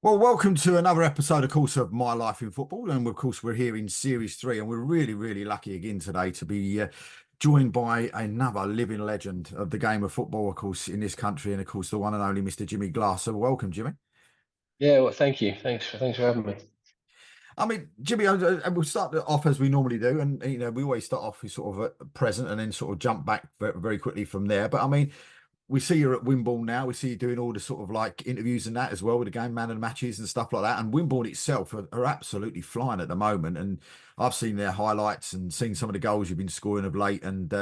Well, welcome to another episode, of course, of My Life in Football. And of course, we're here in Series 3, and we're really, really lucky again today to be joined by another living legend of the game of football, of course, in this country, and of course, the one and only Mr. Jimmy Glass. So, welcome, Jimmy. Yeah, well, thank you. Thanks for having me. I mean, Jimmy, and we'll start off as we normally do, and we always start off with sort of a present and then sort of jump back very quickly from there. But I mean, we see you're at Wimborne now. We see you doing all the sort of like interviews and that as well with the game man and matches and stuff like that. And Wimborne itself are absolutely flying at the moment. And I've seen their highlights and seen some of the goals you've been scoring of late. And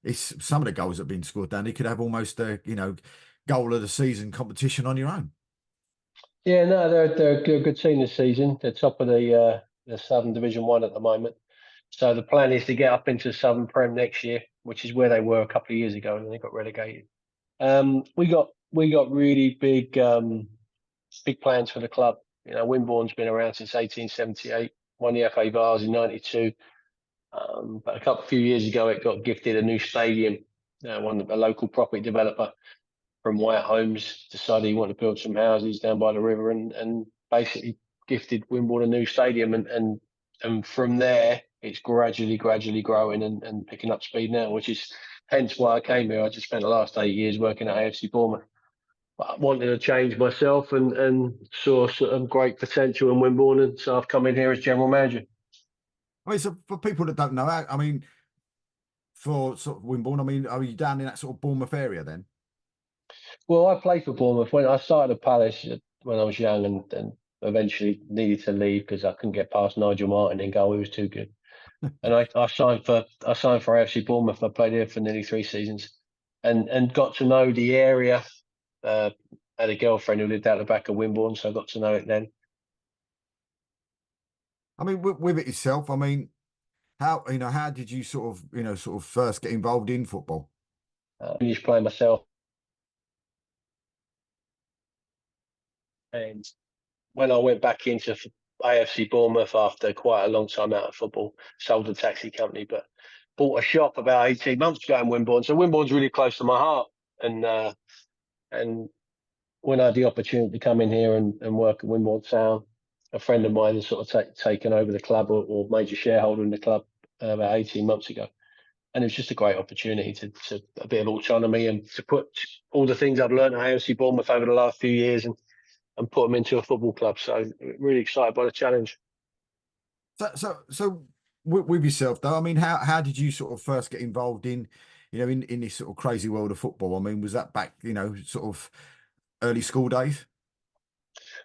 it's some of the goals that have been scored down. You could have almost a goal of the season competition on your own. Yeah, no, they're a good team this season. They're top of the Southern Division One at the moment. So the plan is to get up into Southern Prem next year, which is where they were a couple of years ago, and then they got relegated. We got really big plans for the club. You know, Wimborne's been around since 1878. Won the FA Vase in '92. But few years ago, it got gifted a new stadium. A local property developer from White Homes decided he wanted to build some houses down by the river and basically gifted Wimborne a new stadium and from there it's gradually growing and picking up speed now, which is hence why I came here. I just spent the last 8 years working at AFC Bournemouth. But I wanted to change myself and saw some great potential in Wimborne, and so I've come in here as general manager. I mean, so for people that don't know, I mean, for sort of Wimborne, I mean, are you down in that sort of Bournemouth area then? Well, I played for Bournemouth when I started at Palace when I was young, and eventually needed to leave because I couldn't get past Nigel Martin in goal. He was too good. And I signed for AFC Bournemouth. I played here for nearly 3 seasons, and got to know the area. Uh, had a girlfriend who lived out the back of Wimborne, so I got to know it then. I mean, with it itself, I mean, how did you sort of, sort of first get involved in football? Finished playing myself, and when I went back into AFC Bournemouth after quite a long time out of football, sold a taxi company, but bought a shop about 18 months ago in Wimborne. So Wimborne's really close to my heart. And when I had the opportunity to come in here and work at Wimborne Town, a friend of mine has sort of taken over the club or major shareholder in the club about 18 months ago. And it was just a great opportunity to a bit of autonomy and to put all the things I've learned at AFC Bournemouth over the last few years and put them into a football club. So really excited by the challenge. So with yourself though, I mean, how did you sort of first get involved in, in this sort of crazy world of football? I mean, was that back, sort of early school days?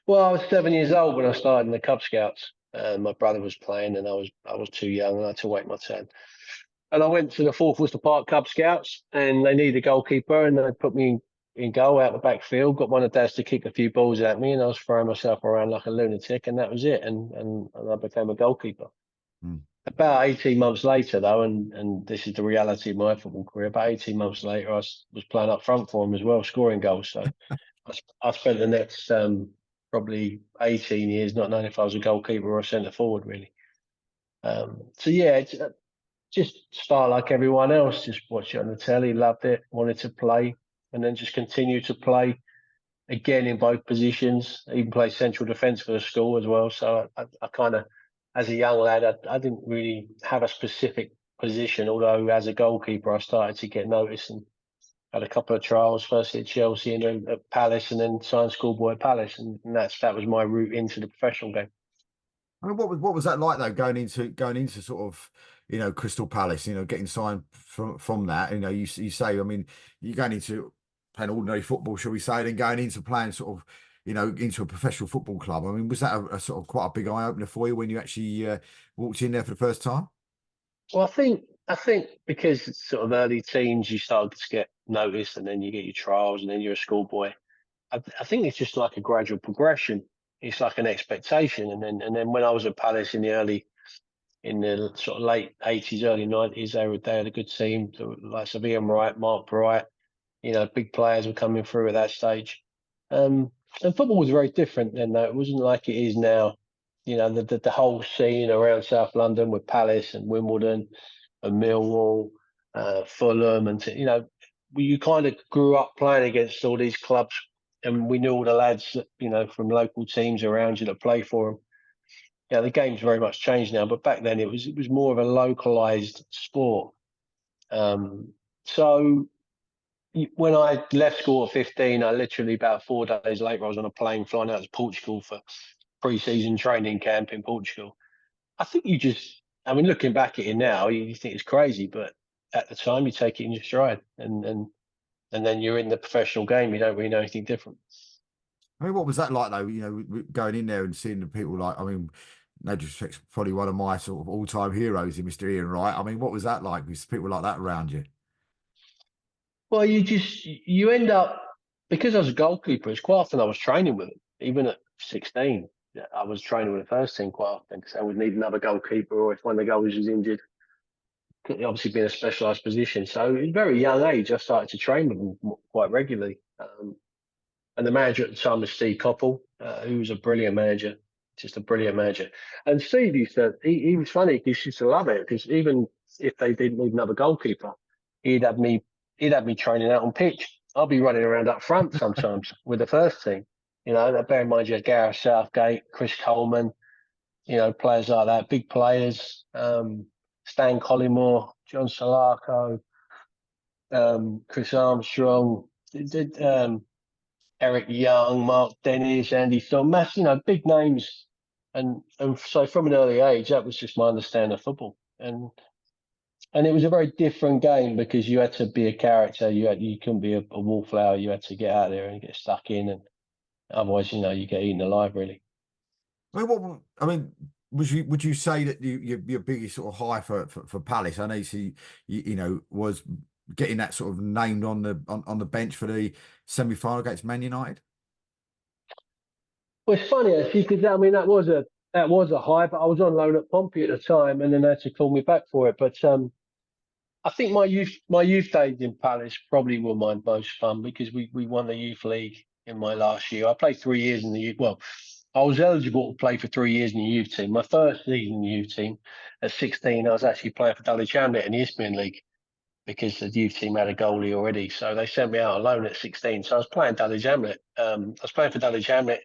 Well, I was 7 years old when I started in the Cub Scouts. My brother was playing, and I was too young, and I had to wait my turn. And I went to the Fourth Worcester Park Cub Scouts, and they needed a goalkeeper, and they put me in goal out the back field. Got one of Dad's to kick a few balls at me, and I was throwing myself around like a lunatic, and that was it. And I became a goalkeeper. Hmm. About 18 months later, though, and this is the reality of my football career. About 18 months later, was playing up front for him as well, scoring goals. So I spent the next probably 18 years not knowing if I was a goalkeeper or a centre forward, really. So yeah, it's just start like everyone else, just watch it on the telly, loved it, wanted to play, and then just continue to play again in both positions. I even played central defence for the school as well. So I kind of, as a young lad, I didn't really have a specific position, although as a goalkeeper, I started to get noticed and had a couple of trials, first at Chelsea and then at Palace, and then signed schoolboy at Palace, and that was my route into the professional game. I mean, what was that like though, going into sort of, Crystal Palace, getting signed from that, you say, I mean, you're going into playing ordinary football, shall we say, then going into playing sort of, into a professional football club. I mean, was that a sort of quite a big eye opener for you when you actually walked in there for the first time? Well, I think because it's sort of early teens, you start to get noticed, and then you get your trials, and then you're a schoolboy. I think it's just like a gradual progression. It's like an expectation, and then when I was at Palace in the sort of late '80s, early '90s, they had a good team, like Ian Wright, Mark Bright. Big players were coming through at that stage. And football was very different then, though. It wasn't like it is now. The whole scene around South London with Palace and Wimbledon and Millwall, Fulham, you kind of grew up playing against all these clubs and we knew all the lads that, you know, from local teams around you that play for them. Yeah, the game's very much changed now, but back then it was more of a localized sport. So when I left school at 15, I literally about 4 days later I was on a plane flying out to Portugal for pre-season training camp in Portugal. I think I mean, looking back at it now, you think it's crazy, but at the time you take it in your stride, and then you're in the professional game. You don't really know anything different. I mean, what was that like though? You know, going in there and seeing the people like, I mean, no disrespect, probably one of my sort of all-time heroes in Mr. Ian Wright. I mean, what was that like with people like that around you? Well, you end up, because I was a goalkeeper. It's quite often I was training with them, even at 16. I was training with the first team quite often because I would need another goalkeeper, or if one of the goalies was injured, could obviously be in a specialised position. So at a very young age, I started to train with them quite regularly. And the manager at the time was Steve Coppell, who was a brilliant manager, just a brilliant manager. And Steve used to, he was funny because he used to love it, because even if they didn't need another goalkeeper, he'd have me training out on pitch. I'll be running around up front sometimes with the first team. You know, bear in mind you had Gareth Southgate, Chris Coleman, you know, players like that, big players. Stan Collymore, John Solarco, Chris Armstrong, Eric Young, Mark Dennis, Andy Thomas, you know, big names. And so from an early age, that was just my understanding of football. And it was a very different game because you had to be a character. You couldn't be a wallflower. You had to get out there and get stuck in, and otherwise, you know, you get eaten alive, really. I mean, would you say that your biggest sort of high for Palace? I know you know, was getting that sort of named on the bench for the semi-final against Man United. Well, it's funny actually, because I mean that was a high, but I was on loan at Pompey at the time, and then they had to call me back for it. But I think my youth days in Palace probably were my most fun, because we won the youth league in my last year. I played 3 years in the youth. Well, I was eligible to play for 3 years in the youth team. My first season in the youth team at 16, I was actually playing for Dulwich Hamlet in the Isthmian League, because the youth team had a goalie already. So they sent me out on loan at 16. So I was playing Dulwich Hamlet. I was playing for Dulwich Hamlet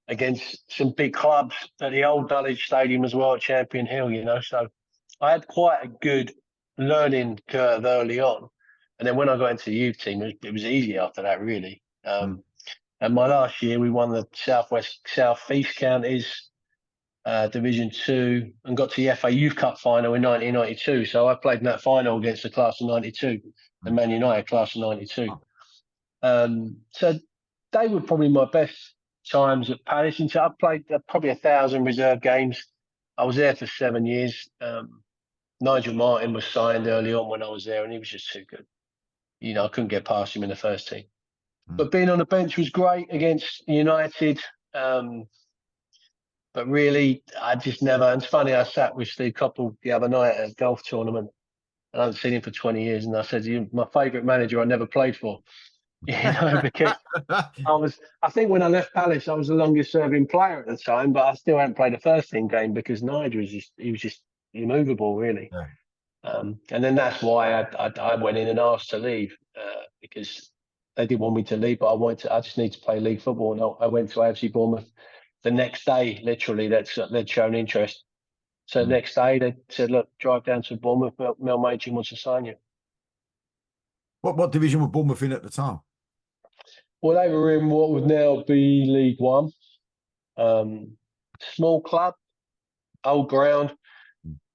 against some big clubs at the old Dulwich Stadium as well, at Champion Hill, you know. So I had quite a good learning curve early on. And then when I got into the youth team, it was easy after that, really. And my last year, we won the Southeast Counties Division 2 and got to the FA Youth Cup final in 1992. So I played in that final against the class of 92, the Man United class of 92. So they were probably my best times at Palace. And so I played probably 1,000 reserve games. I was there for 7 years. Nigel Martin was signed early on when I was there, and he was just too good. You know, I couldn't get past him in the first team. But being on the bench was great against United. But really, I just never. And it's funny, I sat with Steve Coppell the other night at a golf tournament, and I haven't seen him for 20 years. And I said, "You're my favourite manager I never played for." You know, because I think when I left Palace, I was the longest serving player at the time, but I still hadn't played a first team game because Nigel was just immovable, really. Yeah. And then that's why I went in and asked to leave, because they didn't want me to leave, but I just need to play league football. And I went to AFC Bournemouth the next day, literally. They'd shown interest. So the next day they said, "Look, drive down to Bournemouth. Mel Machin wants to sign you." What division were Bournemouth in at the time? Well, they were in what would now be League One. Small club, old ground.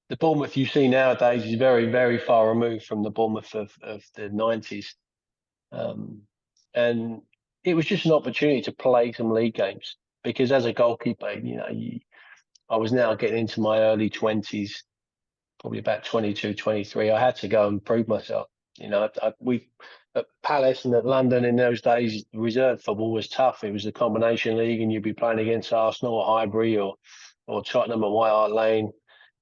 The Bournemouth you see nowadays is very, very far removed from the Bournemouth of the 90s. And it was just an opportunity to play some league games, because as a goalkeeper, you know, I was now getting into my early 20s, probably about 22, 23. I had to go and prove myself. You know, we at Palace and at London in those days, reserve football was tough. It was a combination league, and you'd be playing against Arsenal or Highbury or Tottenham at White Hart Lane.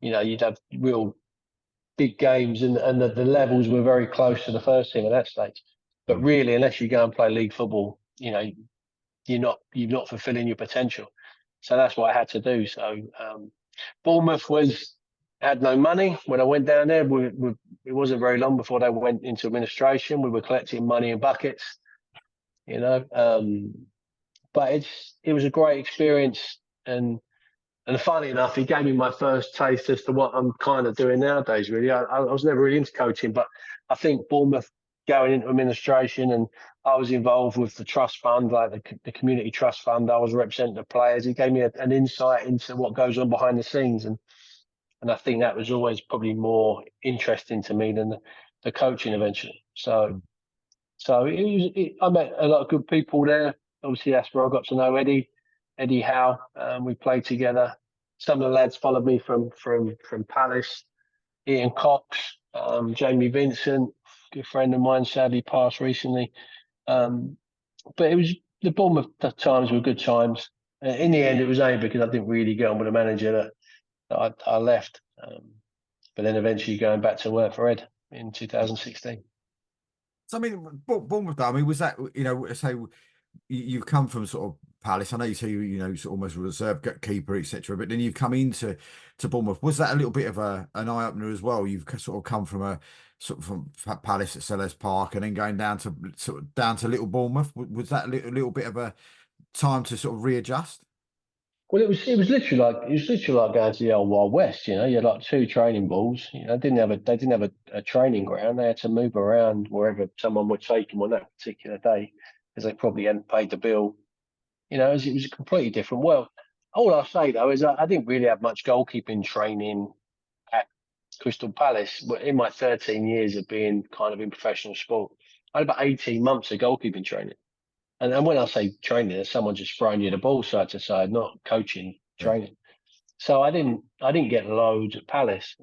You know, you'd have real big games, and the levels were very close to the first team at that stage. But really, unless you go and play league football, you know, you're not fulfilling your potential. So that's what I had to do. So Bournemouth had no money when I went down there. It wasn't very long before they went into administration. We were collecting money in buckets, you know. but it was a great experience. And funny enough, he gave me my first taste as to what I'm kind of doing nowadays, really. I was never really into coaching, but I think Bournemouth going into administration, and I was involved with the trust fund, like the community trust fund. I was representing the players. He gave me an insight into what goes on behind the scenes. And I think that was always probably more interesting to me than the coaching eventually. So I met a lot of good people there. Obviously, that's where I got to know Eddie Howe. We played together. Some of the lads followed me from Palace. Ian Cox, Jamie Vincent, good friend of mine, sadly passed recently. But it was the Bournemouth times were good times. In the end, it was only because I didn't really get on with the manager that I left. But then eventually going back to work for Ed in 2016. So I mean, Bournemouth. I mean, was that say you've come from sort of Palace? I know you say sort of almost reserve keeper, etc. But then you've come into Bournemouth. Was that a little bit of an eye opener as well? You've sort of come from a sort of from Palace at Selhurst Park and then going down to Little Bournemouth. Was that a little bit of a time to sort of readjust? Well, it was literally like going to the old Wild West. You had like 2 training balls. They didn't have a training ground. They had to move around wherever someone would take them on that particular day, because they probably hadn't paid the bill. It was a completely different world. All I'll say though is I didn't really have much goalkeeping training at Crystal Palace. But in my 13 years of being kind of in professional sport, I had about 18 months of goalkeeping training. And when I say training, it's someone just throwing you the ball side to side, not coaching Yeah. training. So I didn't get loads at Palace.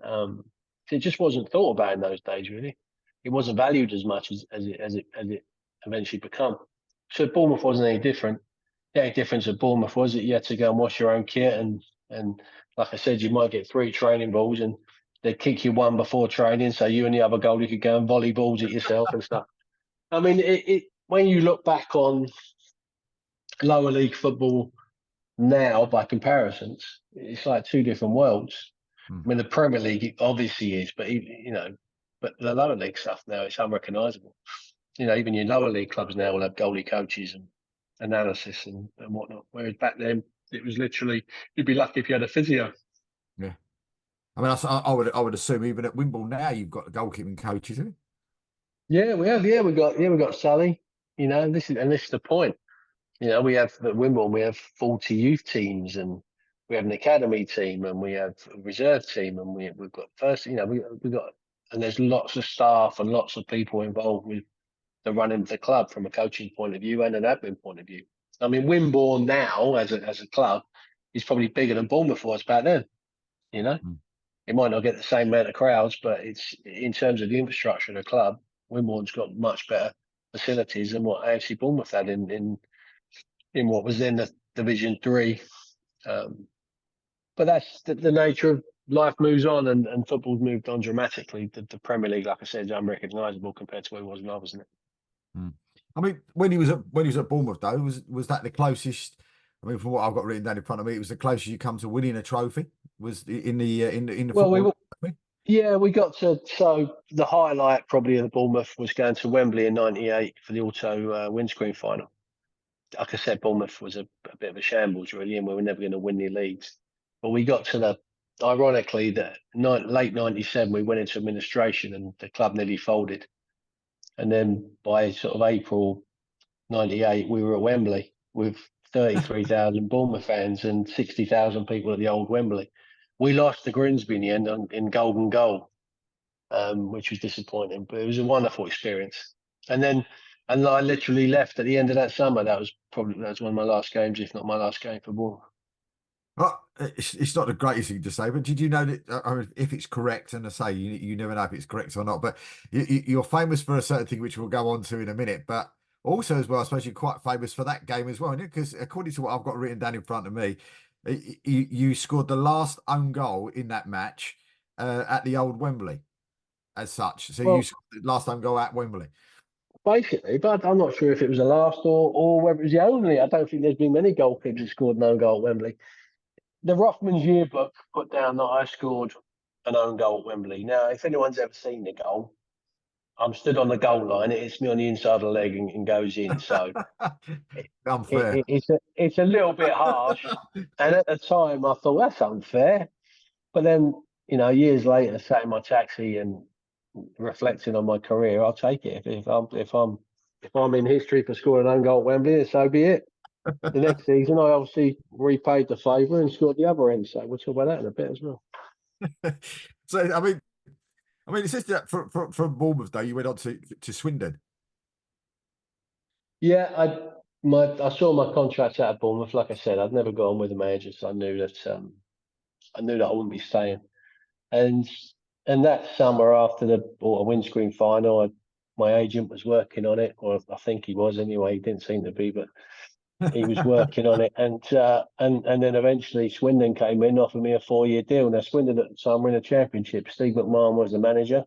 It just wasn't thought about in those days, really. It wasn't valued as much as it eventually become. So Bournemouth wasn't any different. The only difference at Bournemouth was that you had to go and wash your own kit, and like I said, you might get 3 training balls, and they'd kick you one before training, so you and the other goalie could go and volley balls at yourself and stuff. I mean, it when you look back on lower league football now by comparisons, it's like 2 different worlds. I mean, the Premier League obviously is, but but the lower league stuff now, it's unrecognisable. Even your lower league clubs now will have goalie coaches and analysis and whatnot. Whereas back then, it was literally you'd be lucky if you had a physio. Yeah. I mean, I would assume even at Wimbledon now you've got goalkeeping coaches, isn't it? Yeah, we have. Yeah, we got Sully. This is the point. We have at Wimbledon, we have 40 youth teams, and we have an academy team, and we have a reserve team, and we've got first. We got, and there's lots of staff and lots of people involved with the running of the club from a coaching point of view and an admin point of view. I mean, Wimborne now as a club is probably bigger than Bournemouth was back then. It might not get the same amount of crowds, but it's in terms of the infrastructure of the club, Wimborne's got much better facilities than what AFC Bournemouth had in what was then the Division 3. But that's the nature of life moves on, and football's moved on dramatically. The Premier League, like I said, is unrecognisable compared to where it was when I was in it. I mean, when he was at Bournemouth, though, was that the closest? I mean, from what I've got written down in front of me, it was the closest you come to winning a trophy. Was in the Well, football? we got to. So the highlight probably of the Bournemouth was going to Wembley in '98 for the auto windscreen final. Like I said, Bournemouth was a bit of a shambles, really, and we were never going to win the leagues. But we got to ironically, late '97, we went into administration and the club nearly folded. And then by sort of April '98, we were at Wembley with 33,000 Bournemouth fans and 60,000 people at the old Wembley. We lost to Grimsby in the end in golden goal, which was disappointing, but it was a wonderful experience. And I literally left at the end of that summer. That was one of my last games, if not my last game for Bournemouth. Well, it's not the greatest thing to say, but did you know that? I mean, if it's correct, and I say you never know if it's correct or not, but you're famous for a certain thing, which we'll go on to in a minute. But also, as well, I suppose you're quite famous for that game as well, because according to what I've got written down in front of me, you scored the last own goal in that match at the old Wembley, as such. So you Well, scored the last own goal at Wembley. basically, but I'm not sure if it was the last or whether it was the only. I don't think there's been many goalkeepers who scored no goal at Wembley. The Rothmans yearbook put down that I scored an own goal at Wembley. Now, if anyone's ever seen the goal, I'm stood on the goal line. It hits me on the inside of the leg and goes in. So Unfair. it's a little bit harsh. And at the time, I thought that's unfair. But then, years later, sat in my taxi and reflecting on my career, I'll take it. If I'm in history for scoring an own goal at Wembley, so be it. The next season, I obviously repaid the favour and scored the other end. So we'll talk about that in a bit as well. So I mean, it's just that from Bournemouth though, you went on to Swindon. Yeah, I saw my contract out at Bournemouth. Like I said, I'd never gone with the manager, so I knew that I wouldn't be staying. And that summer after the windscreen final, my agent was working on it, or I think he was anyway. He didn't seem to be, but he was working on it. And then eventually Swindon came in, offered me a 4-year deal. Now Swindon at the time were in a championship. Steve McMahon was the manager,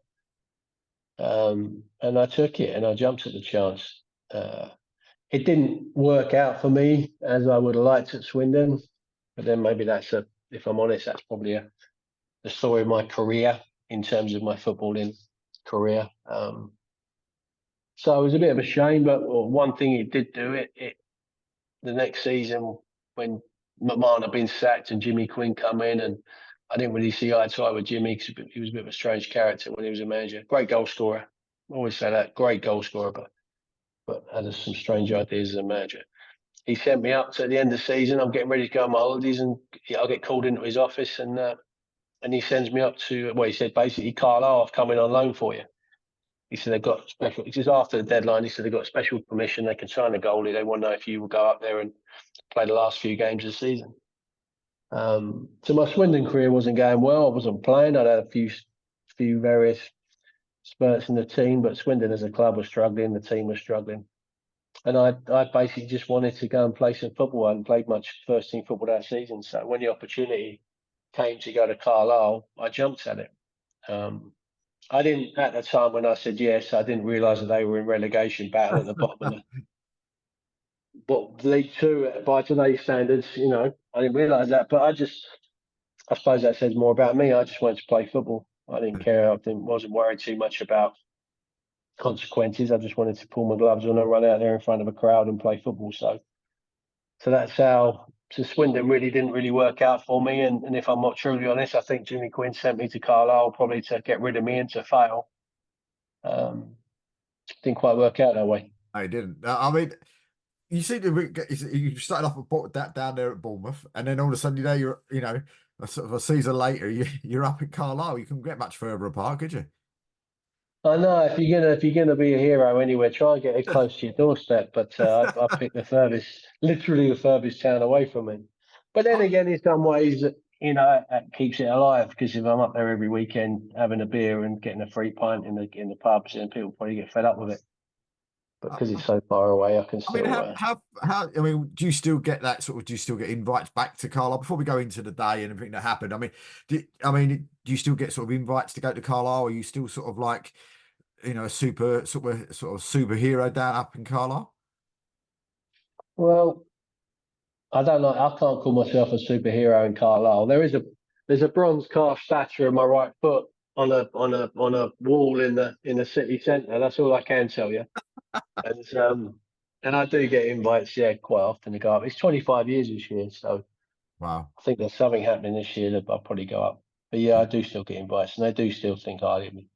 and I took it and I jumped at the chance. It didn't work out for me as I would have liked at Swindon, but then maybe if I'm honest, that's probably the story of my career in terms of my footballing career. So it was a bit of a shame, but one thing it did do, the next season when McMahon had been sacked and Jimmy Quinn come in, and I didn't really see eye to eye with Jimmy because he was a bit of a strange character when he was a manager. Great goal scorer. I always say that. Great goal scorer, but had some strange ideas as a manager. He sent me up to the end of the season. I'm getting ready to go on my holidays, and I'll get called into his office, and he sends me up to, he said basically, Carlisle, I've come in on loan for you. He said they've got special, he says after the deadline, he said they've got special permission. They can sign a goalie. They want to know if you will go up there and play the last few games of the season. So my Swindon career wasn't going well. I wasn't playing. I'd had a few various spurts in the team, but Swindon as a club was struggling. The team was struggling. And I basically just wanted to go and play some football. I hadn't played much first team football that season. So when the opportunity came to go to Carlisle, I jumped at it. I didn't, at the time when I said yes, I didn't realise that they were in relegation battle at the bottom of League Two by today's standards. I didn't realise that. But I suppose that says more about me. I just wanted to play football. I didn't care. Wasn't worried too much about consequences. I just wanted to pull my gloves on and run out there in front of a crowd and play football. So that's how. So Swindon really didn't really work out for me. And if I'm not truly honest, I think Jimmy Quinn sent me to Carlisle probably to get rid of me and to fail. Didn't quite work out that way. I didn't. I mean, you see, you started off down there at Bournemouth, and then all of a sudden, you're a sort of a season later, you're up at Carlisle. You couldn't get much further apart, could you? I know if you're gonna be a hero anywhere, try and get it close to your doorstep. But I picked literally the furthest town away from me. But then again, in some ways, it keeps it alive because if I'm up there every weekend having a beer and getting a free pint in the pubs, then people probably get fed up with it. But because it's so far away, I can I mean, still. how? I mean, do you still get that sort of? Do you still get invites back to Carlisle before we go into the day and everything that happened? I mean, do you still get sort of invites to go to Carlisle? Are you still sort of like, a super sort of superhero down up in Carlisle? Well, I don't know. I can't call myself a superhero in Carlisle. There's a bronze cast statue of my right foot on a wall in the city centre. That's all I can tell you. And I do get invites, yeah, quite often to go up. It's 25 years this year, so Wow. I think there's something happening this year that I'll probably go up. But yeah, I do still get invites, and they do still think highly of me.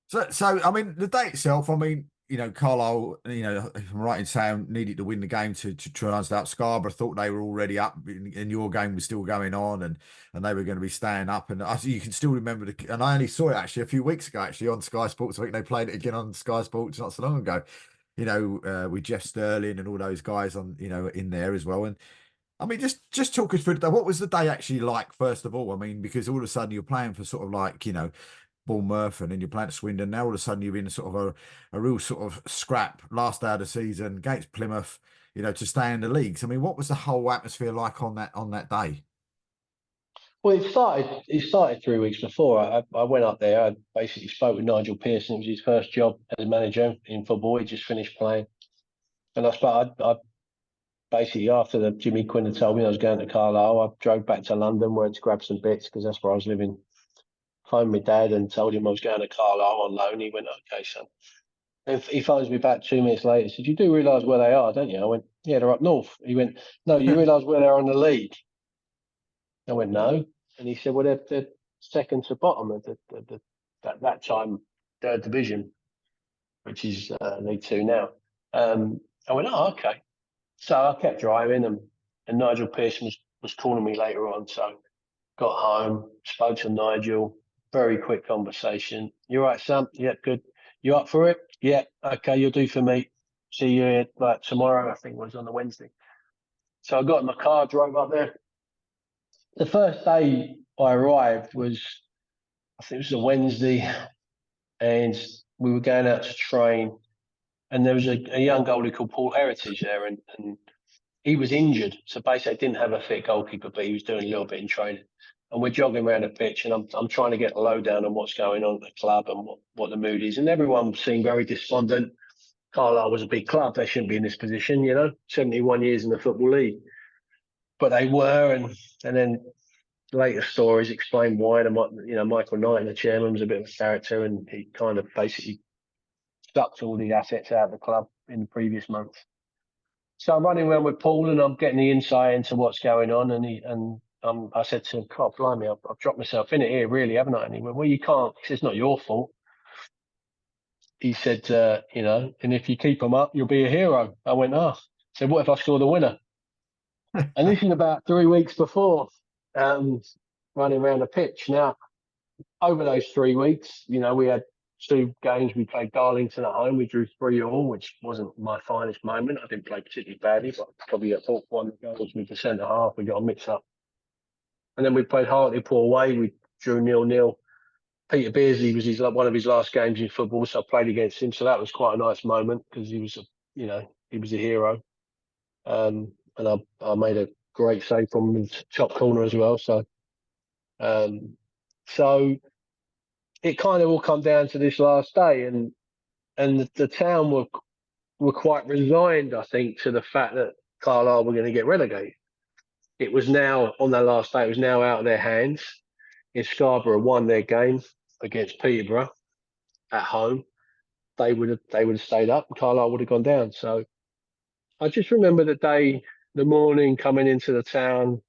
So I mean, the day itself. I mean, Carlisle. If I'm right in saying needed to win the game to try and stay up. Scarborough thought they were already up, and your game was still going on, and they were going to be staying up. And you can still remember and I only saw it actually a few weeks ago, actually on Sky Sports. I think they played it again on Sky Sports not so long ago. With Jeff Sterling and all those guys on, in there as well. And I mean, just talk us through the day. What was the day actually like, first of all? I mean, because all of a sudden you're playing for sort of like, Bournemouth, and then you're playing at Swindon. Now all of a sudden you're in sort of a real sort of scrap last day of the season against Plymouth, to stay in the leagues. I mean, what was the whole atmosphere like on that day? Well, it started 3 weeks before. I went up there. I basically spoke with Nigel Pearson. It was his first job as manager in football. He just finished playing, and I basically after the Jimmy Quinn had told me I was going to Carlisle, I drove back to London where to grab some bits because that's where I was living phoned my dad and told him I was going to Carlisle on loan. He went, okay, son. And he phones me back 2 minutes later. He said, you do realise where they are, don't you? I went, yeah, they're up north. He went, no, you realise where they're on the league? I went, no. And he said, well, they're second to bottom of that time, third division, which is League Two now. I went, oh, okay. So I kept driving, and Nigel Pearson was calling me later on. So got home, spoke to Nigel, very quick conversation. You all right, Sam? Yeah, good. You up for it? Yeah, okay, you'll do for me. See you here, like tomorrow, I think it was on the Wednesday. So I got in my car, drove up there. The first day I arrived was, I think it was a Wednesday, and we were going out to train. And there was a young goalie called Paul Heritage there, and he was injured. So basically, I didn't have a fit goalkeeper, but he was doing a little bit in training. And we're jogging around the pitch, and I'm trying to get a lowdown on what's going on at the club and what the mood is. And everyone seemed very despondent. Carlisle was a big club; they shouldn't be in this position, 71 years in the Football League, but they were. And then later stories explain why. Michael Knight, the chairman, was a bit of a character, and he kind of basically sucked all the assets out of the club in the previous month. So I'm running around with Paul, and I'm getting the insight into what's going on. And I said to him, "God, blimey, I've dropped myself in it here, really, haven't I?" And he went, "Well, you can't. It's not your fault." He said, "And if you keep them up, you'll be a hero." I went, "Oh." I said, "What if I score the winner?" And this is about 3 weeks before running around the pitch. Now, over those 3 weeks, we had 2 games. We played Darlington at home. We drew 3-3, which wasn't my finest moment. I didn't play particularly badly, but probably at one goals with the centre half. We got a mix up. And then we played Hartlepool away. We drew 0-0. Peter Beardsley was one of his last games in football, so I played against him. So that was quite a nice moment because he was a hero. And I made a great save from the top corner as well. So it kind of all come down to this last day, and the town were quite resigned, I think, to the fact that Carlisle were going to get relegated. It was now, on their last day, it was now out of their hands. If Scarborough won their game against Peterborough at home, they would have stayed up, and Carlisle would have gone down. So I just remember the morning coming into the town.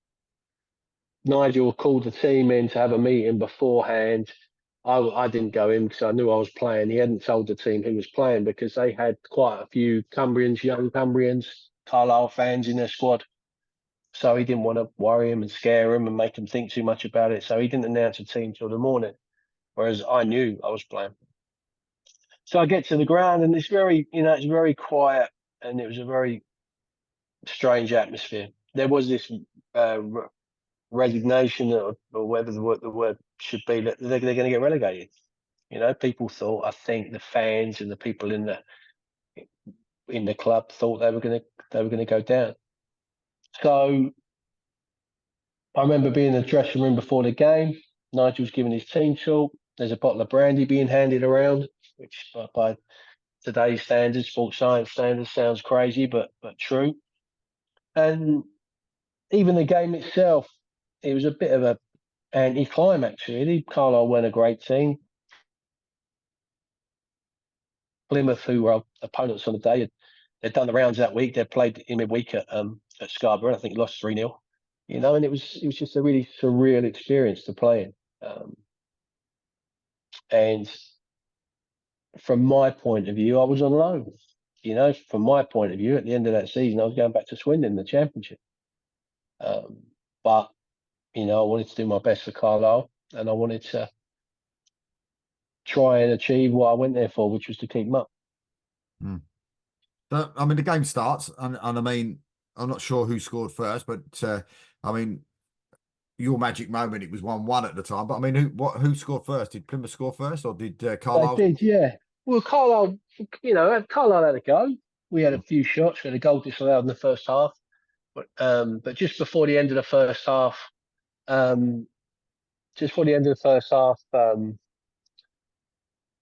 Nigel called the team in to have a meeting beforehand. I didn't go in because I knew I was playing. He hadn't told the team he was playing because they had quite a few young Cumbrians, Carlisle fans in their squad. So he didn't want to worry him and scare him and make him think too much about it. So he didn't announce the team till the morning, whereas I knew I was playing. So I get to the ground, and it's very quiet, and it was a very strange atmosphere. There was this resignation, or whether the word should be, that they're going to get relegated. People thought, I think the fans and the people in the club thought they were going to go down. So I remember being in the dressing room before the game. Nigel's giving his team talk. There's a bottle of brandy being handed around, which by today's standards, sports science standards, sounds crazy, but true. And even the game itself, it was a bit of a anti-climax, really. Carlisle weren't a great team. Plymouth, who were our opponents on the day, they'd done the rounds that week. They'd played in midweek at Scarborough. I think lost 3-0. And it was just a really surreal experience to play in. And from my point of view, I was on loan. From my point of view, at the end of that season, I was going back to Swindon, the Championship. But I wanted to do my best for Carlisle, and I wanted to try and achieve what I went there for, which was to keep them up. But, the game starts, and I'm not sure who scored first, but your magic moment, it was 1-1 at the time. But who scored first? Did Plymouth score first, or did Carlisle? They did, yeah. Well, Carlisle, Carlisle had a go. We had a few shots. We had a goal disallowed in the first half, but just before the end of the first half,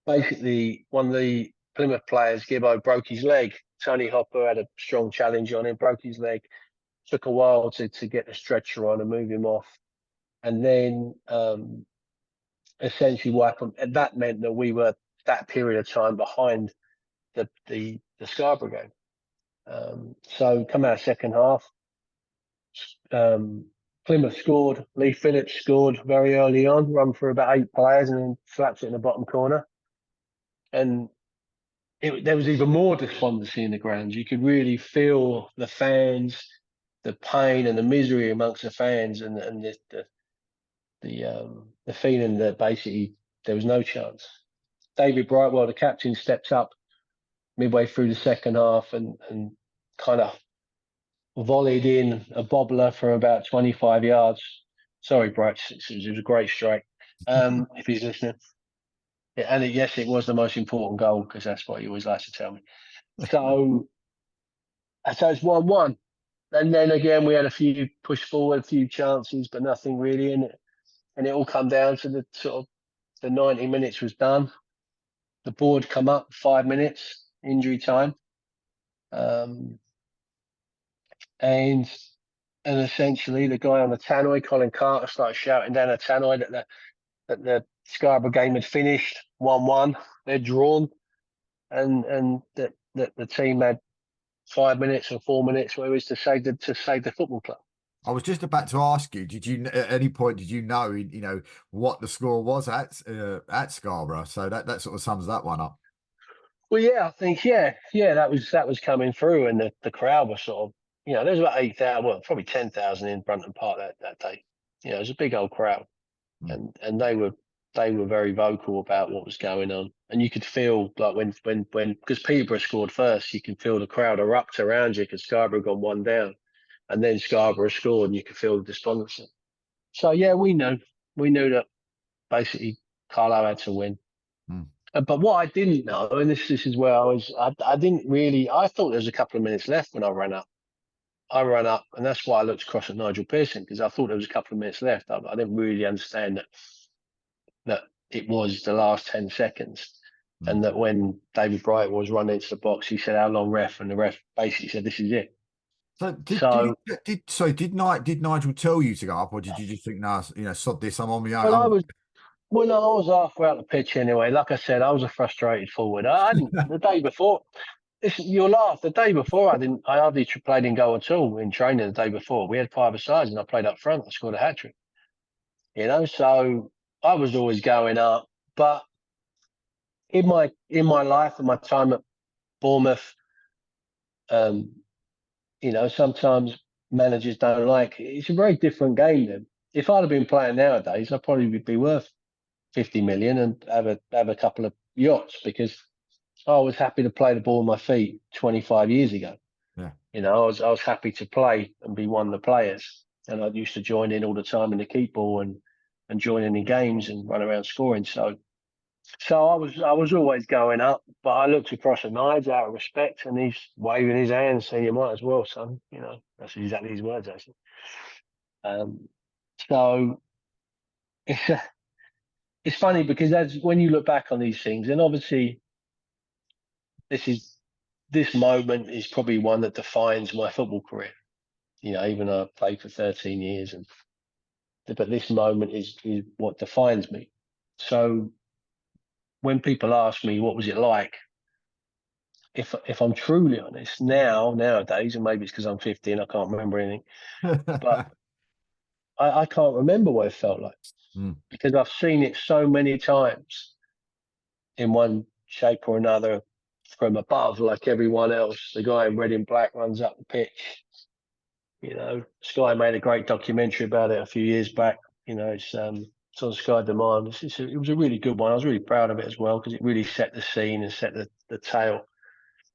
basically one of the Plymouth players, Gibbo, broke his leg. Tony Hopper had a strong challenge on him, broke his leg. Took a while to get the stretcher on and move him off. And then essentially what happened. And that meant that we were that period of time behind the Scarborough game. So come out second half, Plymouth scored. Lee Phillips scored very early on, run through about 8 players and then slaps it in the bottom corner. And there was even more despondency in the grounds. You could really feel the fans, the pain and the misery amongst the fans, and the feeling that basically there was no chance. David Brightwell, the captain, steps up midway through the second half and kind of volleyed in a bobbler from about 25 yards. Sorry, Bright, it was a great strike. If he's listening. Yeah, and yes, it was the most important goal because that's what he always likes to tell me. So it's 1-1. And then again, we had a few push forward, a few chances, but nothing really in it. And it all come down to the sort of the 90 minutes was done. The board come up 5 minutes, injury time. And essentially the guy on the tannoy, Colin Carter, started shouting down the tannoy that the Scarborough game had finished 1-1. They'd drawn, and that the team had 5 minutes or 4 minutes where it was to save the football club. I was just about to ask you, did you at any point did you know what the score was at Scarborough? So that sort of sums that one up. Well, yeah, I think that was coming through, and the crowd was sort of, there was about 8,000, well, probably 10,000 in Brunton Park that day. It was a big old crowd, and they were very vocal about what was going on, and you could feel like when because Peterborough scored first, you can feel the crowd erupt around you because Scarborough gone 1 down, and then Scarborough scored, and you could feel the despondency. So yeah, we knew that basically Carlisle had to win. But what I didn't know, and this is where I didn't really, I thought there was a couple of minutes left when I ran up. And that's why I looked across at Nigel Pearson, because I thought there was a couple of minutes left. I didn't really understand that it was the last 10 seconds. And that when David Bright was running into the box, he said, "How long, ref?" And the ref basically said, "This is it." So did Nigel tell you to go up, or did you just think, "No, sod this, I'm on my own"? Well, no, I was halfway out the pitch anyway. Like I said, I was a frustrated forward. I didn't the day before. You'll laugh. The day before, I hardly played in goal at all in training. The day before, we had 5-a-sides, and I played up front. I scored a hat trick. So I was always going up. But in my life and my time at Bournemouth, sometimes managers don't like it. It's a very different game then. If I'd have been playing nowadays, I'd probably be worth 50 million and have a couple of yachts, because I was happy to play the ball with my feet 25 years ago. Yeah. I was happy to play and be one of the players, and I used to join in all the time in the keep ball and join in the games and run around scoring. So I was always going up, but I looked across at Nigel out of respect, and he's waving his hand saying, "You might as well, son." That's exactly his words, actually. So it's funny because when you look back on these things, and obviously this moment is probably one that defines my football career. Even though I played for 13 years, but this moment is what defines me. So when people ask me what was it like, if I'm truly honest, nowadays, and maybe it's because I'm 50 and I can't remember anything, but I can't remember what it felt like because I've seen it so many times in one shape or another from above, like everyone else. The guy in red and black runs up the pitch. Sky made a great documentary about it a few years back. It's on Sky Demand. It was a really good one. I was really proud of it as well because it really set the scene and set the tale.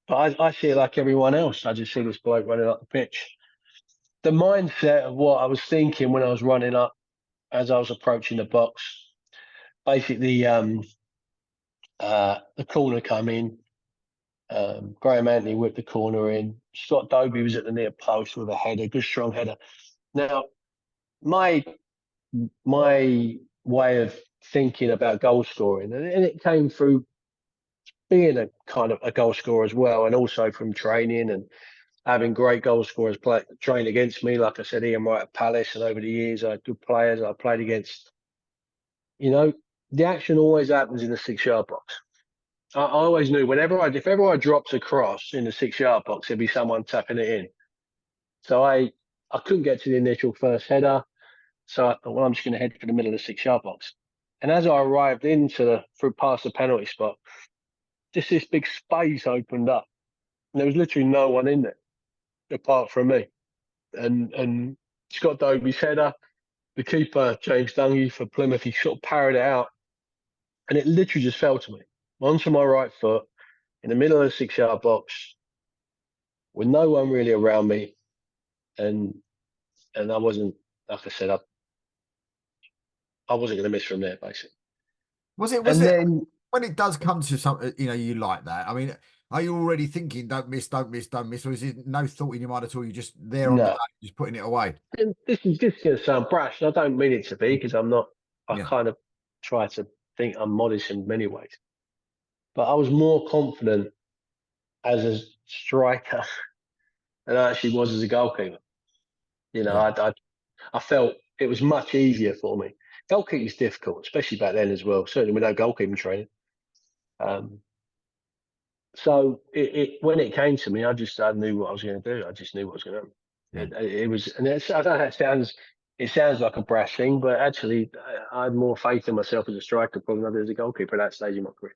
But I see it like everyone else. I just see this bloke running up the pitch. The mindset of what I was thinking when I was running up, as I was approaching the box, basically the corner come in. Graham Anthony whipped the corner in. Scott Dobie was at the near post with a header, good strong header. Now, my way of thinking about goal scoring, and it came through being a kind of a goal scorer as well, and also from training and having great goal scorers train against me. Like I said, Ian Wright at Palace, and over the years I had good players I played against. the action always happens in the 6-yard box. I always knew if ever I dropped a cross in the 6-yard box, there'd be someone tapping it in. So I couldn't get to the initial first header. So I thought, well, I'm just going to head for the middle of the 6-yard box. And as I arrived through past the penalty spot, just this big space opened up. And there was literally no one in there apart from me. And Scott Dobie's header, the keeper, James Dungy for Plymouth, he sort of parried it out. And it literally just fell to me onto my right foot in the middle of the 6-yard box with no one really around me. And I wasn't, like I said, I wasn't going to miss from there, basically. Was it And then, when it does come to something, you like that? I mean, are you already thinking, don't miss, don't miss, don't miss? Or is it no thought in your mind at all? You're just there on the day, no, just putting it away? this is just going to sound brash. I don't mean it to be, because I'm not, I Yeah. kind of try to think I'm modest in many ways. But I was more confident as a striker than I actually was as a goalkeeper. Yeah. I felt it was much easier for me. Goalkeeping is difficult, especially back then as well, certainly without goalkeeping training. So when it came to me, I knew what I was going to do. I just knew what was going to happen. Yeah. It was, and I don't know, it sounds like a brash thing, but actually, I had more faith in myself as a striker probably than as a goalkeeper at that stage in my career.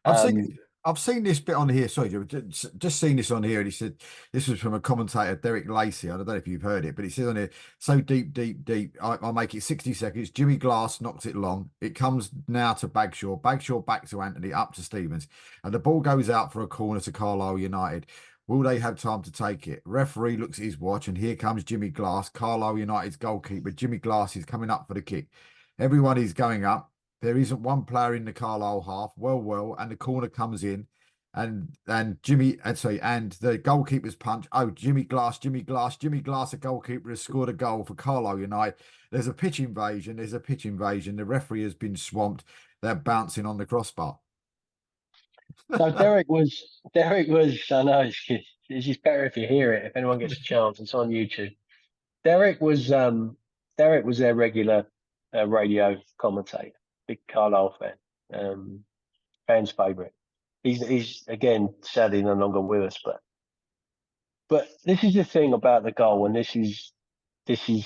I've Um, seen I've seen this bit on here. Sorry, Joe, just seen this on here, and he said this was from a commentator, Derek Lacey. I don't know if you've heard it, but it says on here, so deep, deep, deep. I'll make it 60 seconds. Jimmy Glass knocks it long. It comes now to Bagshaw. Bagshaw back to Anthony, up to Stevens, and the ball goes out for a corner to Carlisle United. Will they have time to take it? Referee looks at his watch, and here comes Jimmy Glass, Carlisle United's goalkeeper. Jimmy Glass is coming up for the kick. Everyone is going up. There isn't one player in the Carlisle half. Well, and the corner comes in, and Jimmy, and the goalkeeper's punch. Oh, Jimmy Glass, a goalkeeper has scored a goal for Carlisle United. There's a pitch invasion. The referee has been swamped. They're bouncing on the crossbar. so Derek was. I know it's just better if you hear it. If anyone gets a chance, it's on YouTube. Derek was their regular radio commentator, big Carlisle fan, fans' favourite. He's again sadly no longer with us, but this is the thing about the goal, and this is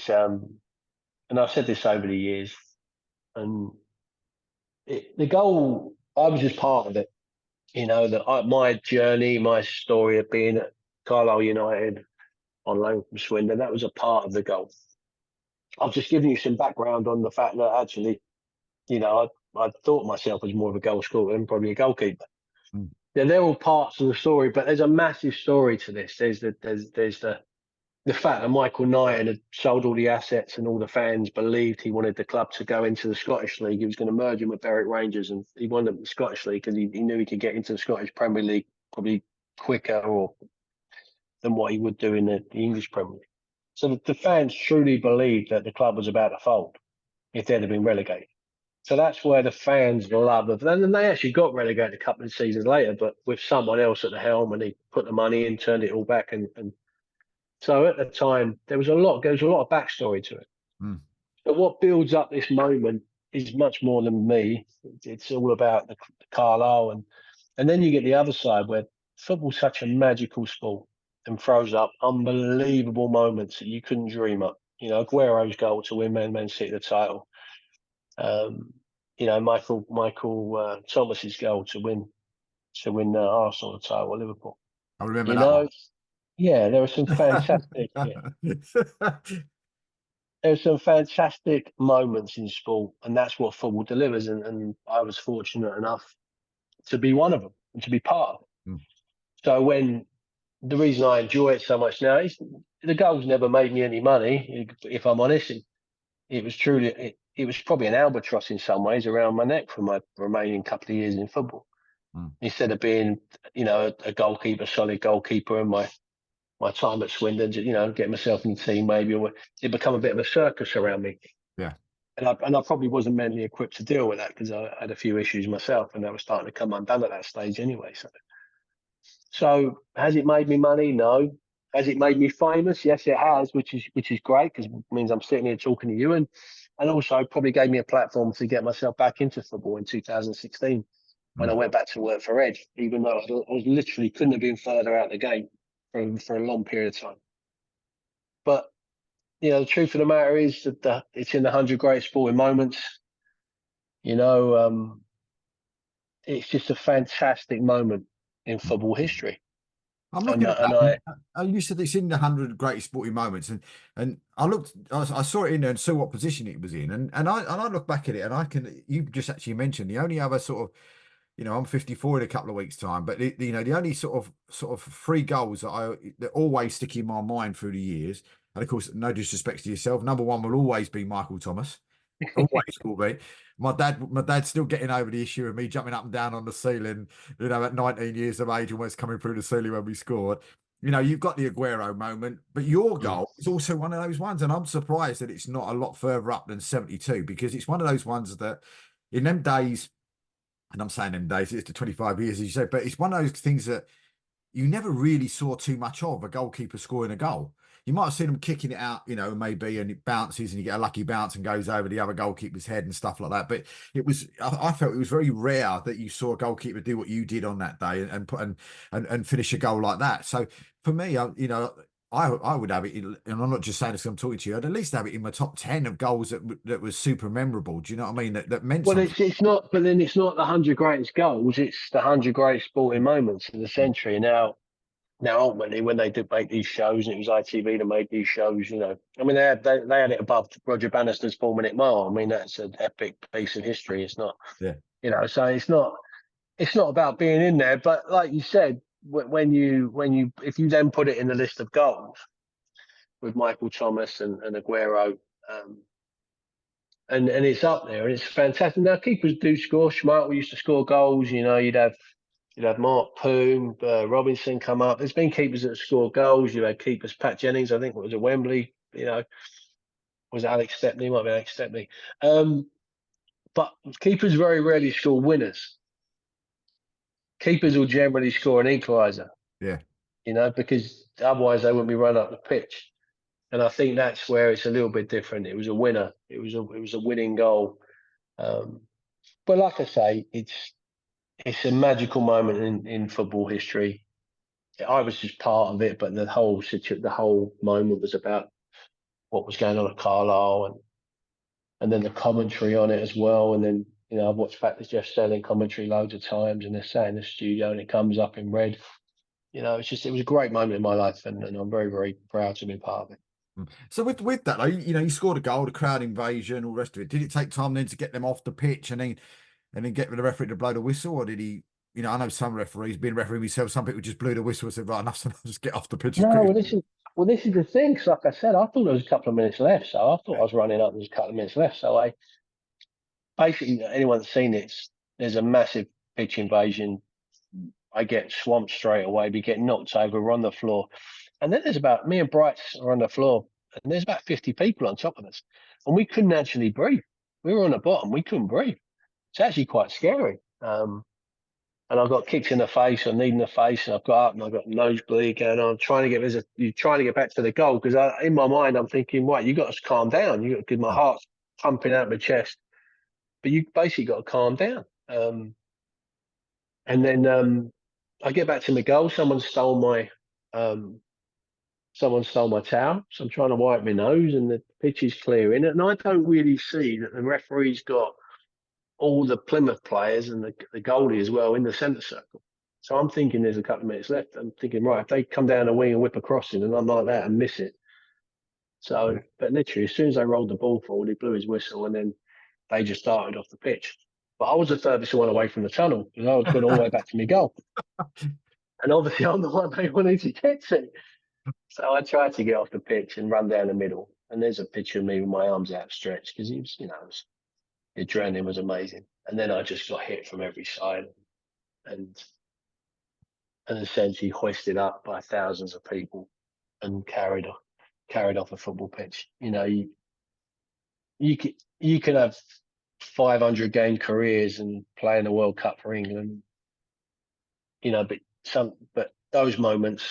and I've said this over the years, and the goal, I was just part of it. My journey, my story of being at Carlisle United on loan from Swindon, that was a part of the goal. I've just given you some background on the fact that actually, I thought myself as more of a goal scorer than probably a goalkeeper. Mm. Yeah, they're all parts of the story, but there's a massive story to this. There's the fact that Michael Knighton had sold all the assets and all the fans believed he wanted the club to go into the Scottish League. He was going to merge him with Berwick Rangers, and he wanted the Scottish League because he knew he could get into the Scottish Premier League probably quicker than what he would do in the English Premier League. So the fans truly believed that the club was about to fold if they'd have been relegated. So that's where the fans love it. And then they actually got relegated a couple of seasons later, but with someone else at the helm, and he put the money in, turned it all back, and so at the time, there was a lot of backstory to it. Mm. But what builds up this moment is much more than me. It's all about the Carlisle, and then you get the other side where football's such a magical sport and throws up unbelievable moments that you couldn't dream up. Aguero's goal to win Man City the title. Michael Thomas's goal to win Arsenal the title, or Liverpool. I remember that one. Yeah, there were some fantastic. There were some fantastic moments in sport, and that's what football delivers. And I was fortunate enough to be one of them and to be part of it. Mm. So the reason I enjoy it so much now is the goals never made me any money. If I'm honest, it was truly it was probably an albatross in some ways around my neck for my remaining couple of years in football. Mm. Instead of being, a goalkeeper, solid goalkeeper, and my time at Swindon, get myself in the team maybe, or it become a bit of a circus around me. Yeah. And I probably wasn't mentally equipped to deal with that because I had a few issues myself, and they were starting to come undone at that stage anyway. So has it made me money? No. Has it made me famous? Yes, it has, which is great because it means I'm sitting here talking to you, and and also probably gave me a platform to get myself back into football in 2016 when I went back to work for Ed, even though I was literally couldn't have been further out the game for a long period of time. But the truth of the matter is that it's in the 100 greatest sporting moments. It's just a fantastic moment in football history. I'm And, looking at and that. I, And you said it's in the 100 greatest sporting moments, and I saw it in there and saw what position it was in, and I look back at it, and you just actually mentioned the only other sort of, I'm 54 in a couple of weeks' time, but the only sort of three goals that always stick in my mind through the years, and of course, no disrespect to yourself, number one will always be Michael Thomas. Always will be. My dad's still getting over the issue of me jumping up and down on the ceiling, at 19 years of age, almost coming through the ceiling when we scored. You've got the Aguero moment, but your goal is also one of those ones, and I'm surprised that it's not a lot further up than 72, because it's one of those ones that in them days, and I'm saying them days, it's the 25 years, as you said, but it's one of those things that you never really saw too much of, a goalkeeper scoring a goal. You might have seen them kicking it out, maybe, and it bounces and you get a lucky bounce and goes over the other goalkeeper's head and stuff like that. But I felt it was very rare that you saw a goalkeeper do what you did on that day and finish a goal like that. So for me, I would have it, and I'm not just saying this because I'm talking to you, I'd at least have it in my top 10 of goals that was super memorable. Do you know what I mean? That meant well, something. it's not, but then it's not the 100 greatest goals. It's the 100 greatest sporting moments in the century. Now, ultimately, when they did make these shows, and it was ITV that made these shows, I mean, they had it above Roger Bannister's 4-minute mile. I mean, that's an epic piece of history. It's not, Yeah. so it's not about being in there. But like you said, if you then put it in the list of goals with Michael Thomas and Aguero, and it's up there, and it's fantastic. Now, keepers do score. Schmeichel used to score goals. You'd have Mark Poom, Robinson come up. There's been keepers that have scored goals. You had keepers, Pat Jennings, I think it was at Wembley. Was it Alex Stepney? Might be Alex Stepney. But keepers very rarely score winners. Keepers will generally score an equaliser. Yeah. Because otherwise they wouldn't be run up the pitch. And I think that's where it's a little bit different. It was a winner. It was a winning goal. But like I say, it's a magical moment in football history. I was just part of it, but the whole moment was about what was going on at Carlisle, and then the commentary on it as well. And then I've watched back the Jeff Stelling commentary loads of times, and they're sat in the studio and it comes up in red. It was a great moment in my life, and I'm very, very proud to be part of it. So with that, you scored a goal, the crowd invasion, all the rest of it. Did it take time then to get them off the pitch and then get the referee to blow the whistle, or did he? I know some referees, being a referee myself, some people just blew the whistle and said, "Right, enough, so just get off the pitch." No, this is the thing. 'Cause like I said, I thought there was a couple of minutes left, so I thought I was running up. There was a couple of minutes left, so I basically, anyone that's seen it, there's a massive pitch invasion. I get swamped straight away. We get knocked over. We're on the floor, and then there's about me and Brights are on the floor, and there's about 50 people on top of us, and we couldn't actually breathe. We were on the bottom. We couldn't breathe. It's actually quite scary. And I got kicked in the face or kneed in the face, and I've got up and I've got nosebleed going on. You're trying to get back to the goal, because in my mind I'm thinking, right, you got to calm down. Because my heart's pumping out my chest, but you basically got to calm down. And then I get back to my goal. Someone stole my towel, so I'm trying to wipe my nose, and the pitch is clearing, and I don't really see that the referee's got all the Plymouth players and the goalie as well in the centre circle. So I'm thinking there's a couple of minutes left. I'm thinking, right, if they come down the wing and whip a crossing and I'm like that and miss it. So, but literally, as soon as they rolled the ball forward, he blew his whistle, and then they just started off the pitch. But I was the furthest one away from the tunnel, because I was going all the way back to my goal. And obviously, I'm the one they wanted to get to. So I tried to get off the pitch and run down the middle. And there's a picture of me with my arms outstretched, because he was, the adrenaline was amazing. And then I just got hit from every side and essentially hoisted up by thousands of people and carried off a football pitch. You could have 500 game careers and play in the World Cup for England, but those moments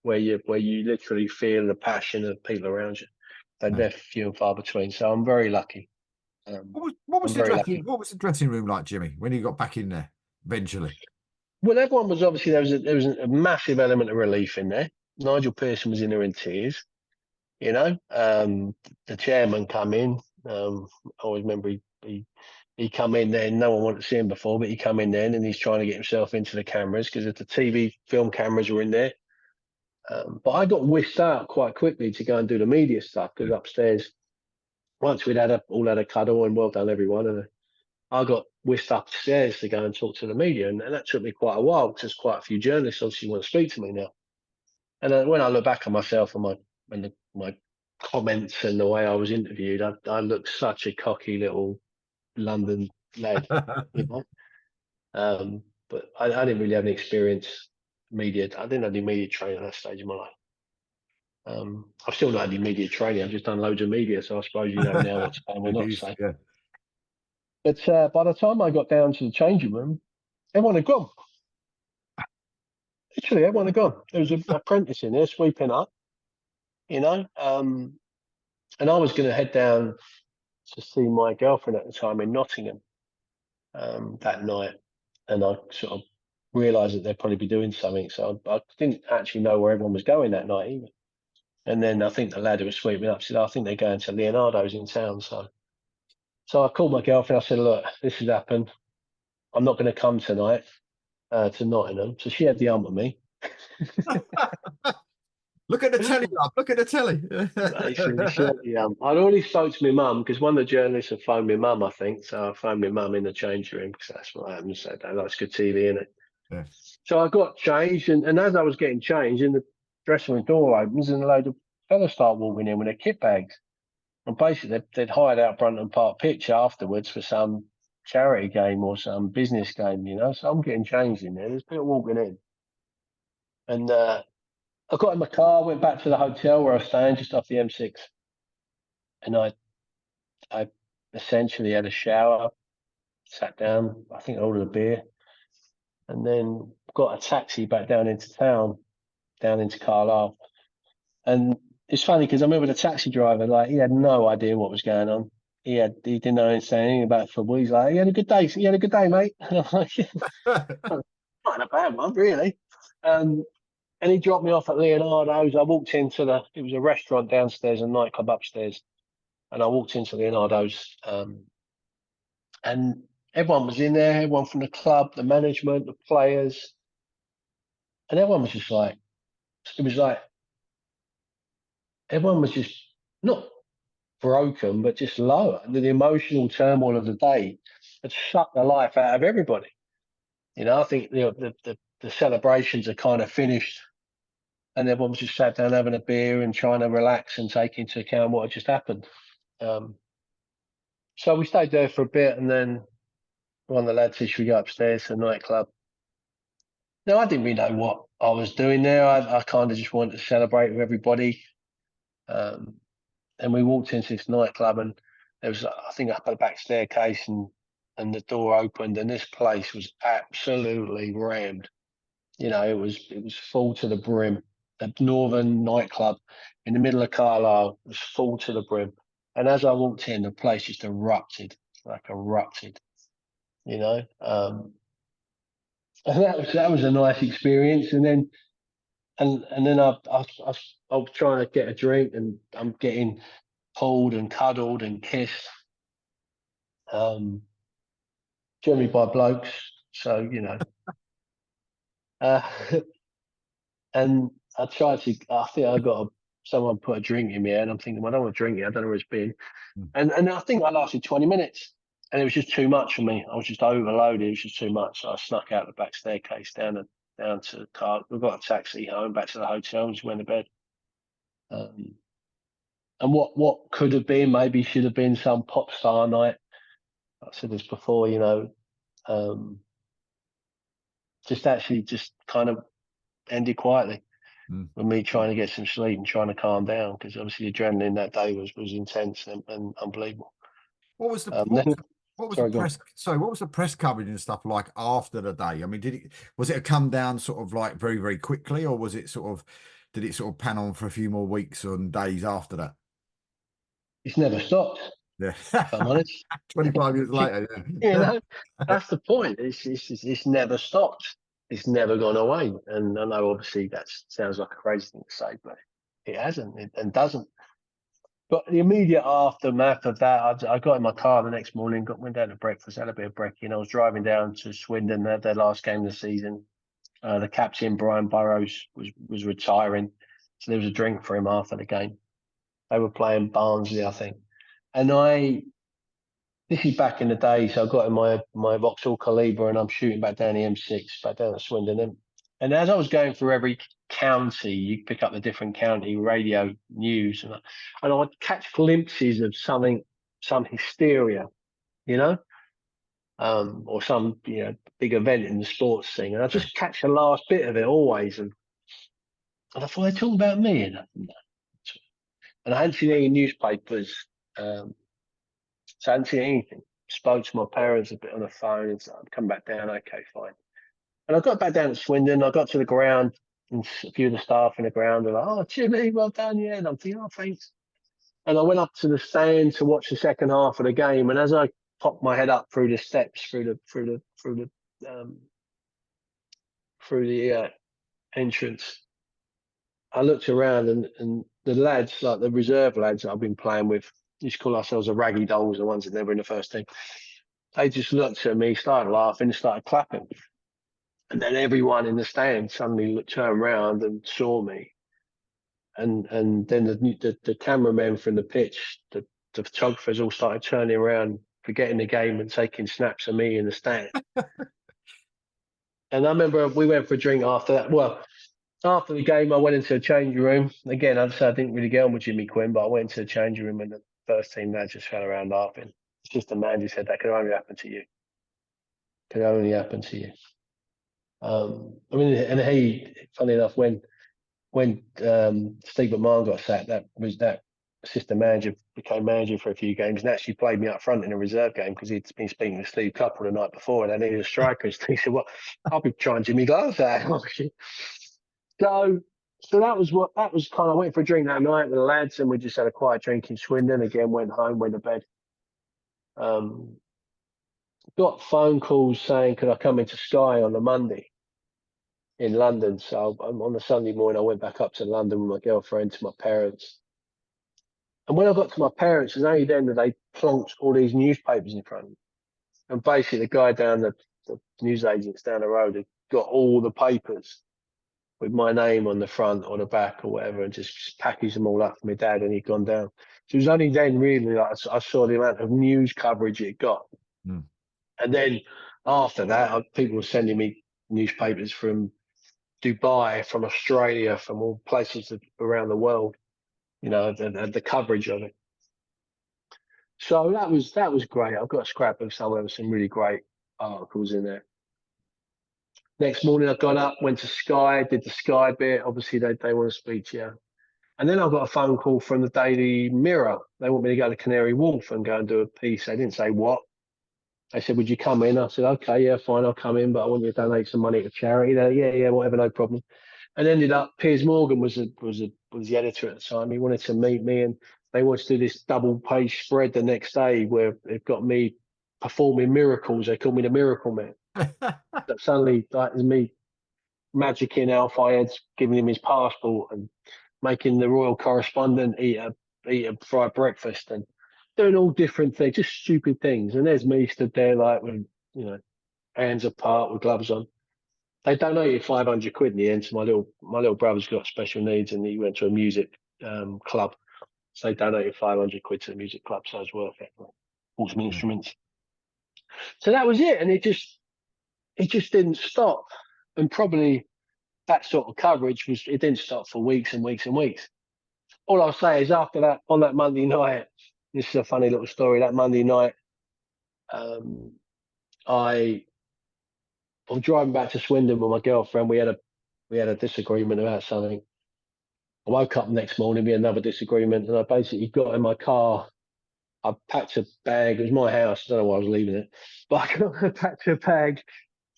where you literally feel the passion of people around you, they're few and far between. So I'm very lucky. What was I'm the very lucky. what was the dressing room like, Jimmy, when you got back in there eventually? Well, everyone was obviously there was a massive element of relief in there. Nigel Pearson was in there in tears. You know, the chairman come in. I always remember he come in there. No one wanted to see him before, but he come in then, and he's trying to get himself into the cameras because the TV film cameras were in there. But I got whisked out quite quickly to go and do the media stuff because upstairs, once we'd all had a cuddle and well done everyone, and I got whisked upstairs to go and talk to the media, and that took me quite a while because there's quite a few journalists obviously want to speak to me now. And when I look back on myself and my comments and the way I was interviewed, I looked such a cocky little London lad, you know. But I didn't really have any experience media. I didn't have any media training at that stage of my life. I've still not had any media training. I've just done loads of media, so I suppose you know now what to say and what not to say. Yeah. But by the time I got down to the changing room, everyone had gone. Literally, everyone had gone. There was an apprentice in there sweeping up, you know. And I was going to head down to see my girlfriend at the time in Nottingham that night, and I sort of realised that they'd probably be doing something, so I didn't actually know where everyone was going that night either. And then I think the lad who was sweeping up said, "I think they're going to Leonardo's in town." So I called my girlfriend. I said, "Look, this has happened. I'm not going to come tonight to Nottingham." So she had the with me. Look at the telly, love. Look at the telly. I'd already spoke to my mum because one of the journalists had phoned my mum, I think. So I phoned my mum in the change room because that's what happens. So that's good TV, isn't it? Yeah. So I got changed, and as I was getting changed, in the dressing room door opens, and a load of fellas start walking in with their kit bags. And basically, they'd hired out Brunton Park pitch afterwards for some charity game or some business game, you know. So I'm getting changed in there. There's people walking in, and I got in my car, went back to the hotel where I was staying, just off the M6, and I essentially had a shower, sat down. I think I ordered a beer, and then got a taxi back down into town, down into Carlisle. And it's funny because I remember the taxi driver, like, he had no idea what was going on. He didn't know anything about football. He's like, "You had a good day. You had a good day, mate." And I'm like, "Yeah, not a bad one, really." And he dropped me off at Leonardo's. I walked into it was a restaurant downstairs, a nightclub upstairs. And I walked into Leonardo's, and everyone was in there, everyone from the club, the management, the players. And everyone was just like, it was like, everyone was just not broken, but just low. The emotional turmoil of the day had sucked the life out of everybody. You know, I think the celebrations are kind of finished, and everyone was just sat down having a beer and trying to relax and take into account what had just happened. So we stayed there for a bit, and then one of the lads said, "Should we go upstairs to the nightclub?" Now, I didn't really know what I was doing there. I kind of just wanted to celebrate with everybody. And we walked into this nightclub, and there was, I think, up at the back staircase, and the door opened, and this place was absolutely rammed. You know, it was full to the brim. The Northern nightclub in the middle of Carlisle was full to the brim. And as I walked in, the place just erupted, you know. And that was a nice experience. And then I was trying to get a drink, and I'm getting pulled and cuddled and kissed, generally by blokes. So, you know, and I think I got someone put a drink in me, and I'm thinking, well, I don't want to drink it. I don't know where it's been. And I think I lasted 20 minutes, and it was just too much for me. I was just overloaded. It was just too much. So I snuck out the back staircase down to the car. We got a taxi home back to the hotel and just went to bed. And what could have been, maybe should have been some pop star night. I said this before, you know, just kind of ended quietly with me trying to get some sleep and trying to calm down, because obviously the adrenaline that day was intense and unbelievable. What was the press coverage and stuff like after the day? I mean, was it a come down sort of like very, very quickly, or was it did it sort of pan on for a few more weeks and days after that? It's never stopped. Yeah. if I'm honest. 25 years later. You Yeah. know, that's the point. It's never stopped. It's never gone away. And I know obviously that sounds like a crazy thing to say, but it hasn't and doesn't. But the immediate aftermath of that, I got in my car the next morning, went down to breakfast, had a bit of brekkie, and I was driving down to Swindon, their last game of the season. The captain, Brian Burrows, was retiring. So there was a drink for him after the game. They were playing Barnsley, I think. And this is back in the day, so I got in my Vauxhall Calibre and I'm shooting back down the M6, back down to Swindon. And as I was going through every county, you pick up the different county radio news, and I'd catch glimpses of some hysteria, you know, or some big event in the sports thing, and I just catch the last bit of it always, and I thought they're talking about me, and I hadn't seen any newspapers, so I hadn't seen anything. Spoke to my parents a bit on the phone, and said, "I'm coming back down, okay, fine." And I got back down to Swindon. I got to the ground, and a few of the staff in the ground were like, "Oh, Jimmy, well done, yeah." And I'm thinking, "Oh, thanks." And I went up to the stand to watch the second half of the game. And as I popped my head up through the steps, through the entrance, I looked around, and the lads, like the reserve lads that I've been playing with, used to call ourselves the raggy dolls, the ones that never in the first team. They just looked at me, started laughing, and started clapping. And then everyone in the stand suddenly turned around and saw me. And then the cameramen from the pitch, the photographers all started turning around, forgetting the game and taking snaps of me in the stand. And I remember we went for a drink after that. Well, after the game, I went into a changing room. Again, I'd say I didn't really get on with Jimmy Quinn, but I went into the changing room and the first team lads just fell around laughing. It's just a man who said that could only happen to you. Could only happen to you. I mean, and he, funny enough, when Steve McMahon got sacked, that assistant manager became manager for a few games and actually played me up front in a reserve game because he'd been speaking to Steve Cupper the night before and they needed a striker. And he said, "Well, I'll be trying Jimmy Glass out." So that was kind of, I went for a drink that night with the lads and we just had a quiet drink in Swindon. Again, went home, went to bed. Got phone calls saying, could I come into Sky on the Monday in London? So on the Sunday morning, I went back up to London with my girlfriend, to my parents. And when I got to my parents, it was only then that they plonked all these newspapers in front of me. And basically, the guy down the news agents down the road had got all the papers with my name on the front or the back or whatever, and just packaged them all up for my dad, and he'd gone down. So it was only then really like I saw the amount of news coverage it got. Mm. And then after that, people were sending me newspapers from Dubai, from Australia, from all places around the world, the coverage of it. So that was great. I've got a scrap of some really great articles in there. Next morning, I got up, went to Sky, did the Sky bit. Obviously, they want to speak to you. And then I got a phone call from the Daily Mirror. They want me to go to Canary Wharf and go and do a piece. They didn't say what. They said, "Would you come in?" I said, "Okay, yeah, fine, I'll come in, but I want you to donate some money to charity." They're, yeah, whatever, no problem. And ended up, Piers Morgan was the editor at the time. He wanted to meet me, and they wanted to do this double-page spread the next day where they've got me performing miracles. They call me the Miracle Man. That suddenly, like, me magicking Al Fayed, giving him his passport and making the royal correspondent eat a fried breakfast and doing all different things, just stupid things. And there's me stood there like with, hands apart with gloves on. They donated 500 quid in the end. So my little brother's got special needs and he went to a music club. So they donated 500 quid to the music club. So it was worth it. Bought some instruments. So that was it. And it just didn't stop. And probably that sort of coverage it didn't stop for weeks and weeks and weeks. All I'll say is after that, on that Monday night, this is a funny little story. That Monday night, I was driving back to Swindon with my girlfriend. We had a disagreement about something. I woke up the next morning, we had another disagreement, and I basically got in my car. I packed a bag. It was my house. I don't know why I was leaving it, but I packed a bag,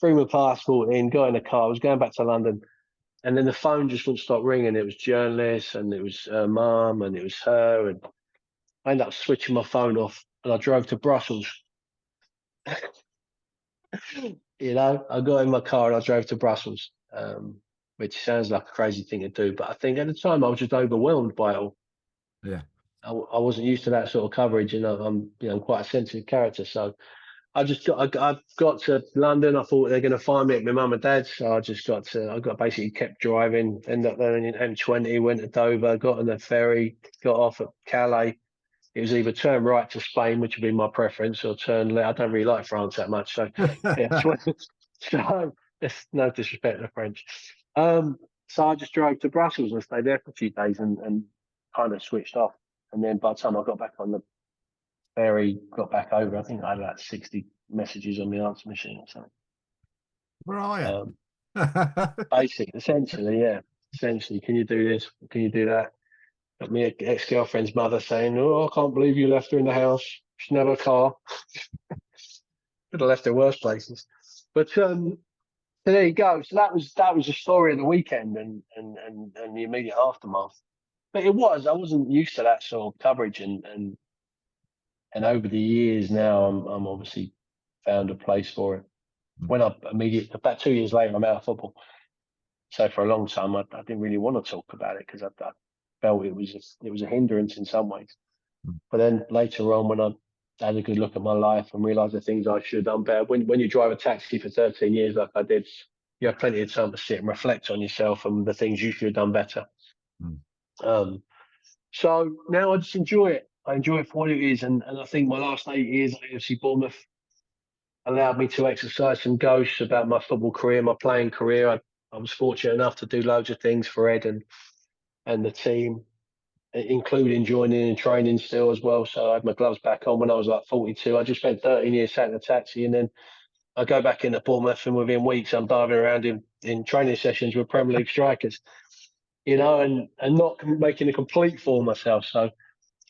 threw my passport in, got in the car. I was going back to London, and then the phone just wouldn't stop ringing. It was journalists, and it was her mum, and it was her, and I ended up switching my phone off and I drove to Brussels. You know, I got in my car and I drove to Brussels, which sounds like a crazy thing to do, but I think at the time I was just overwhelmed by it all. Yeah. I wasn't used to that sort of coverage, and I'm quite a sensitive character, so I got to London. I thought they're going to find me at my mum and dad's, so I got basically kept driving. Ended up there in M20, went to Dover, got on the ferry, got off at Calais. It was either turn right to Spain, which would be my preference, or turn left. I don't really like France that much, so yeah. So it's no disrespect to the French. So I just drove to Brussels and stayed there for a few days and kind of switched off. And then by the time I got back on the ferry, got back over, I think I had like 60 messages on the answer machine or something. Where are you? Essentially, yeah. Essentially, can you do this? Can you do that? Got me ex-girlfriend's mother saying, "Oh, I can't believe you left her in the house. She never a car." Could have left her worse places. But so there you go. So that was the story of the weekend and the immediate aftermath. But I wasn't used to that sort of coverage, and over the years now, I'm obviously found a place for it. When about 2 years later, I'm out of football. So for a long time, I didn't really want to talk about it because I felt it was a hindrance in some ways. But then later on, when I had a good look at my life and realised the things I should have done better, when you drive a taxi for 13 years like I did, you have plenty of time to sit and reflect on yourself and the things you should have done better. So now I just enjoy it. I enjoy it for what it is, and I think my last 8 years at AFC Bournemouth allowed me to exercise some ghosts about my football career, my playing career. I was fortunate enough to do loads of things for Ed and the team, including joining and training still as well. So I had my gloves back on when I was like 42. I just spent 13 years sat in a taxi, and then I go back into Bournemouth, and within weeks I'm diving around in training sessions with Premier League strikers, and not making a complete fool of myself. So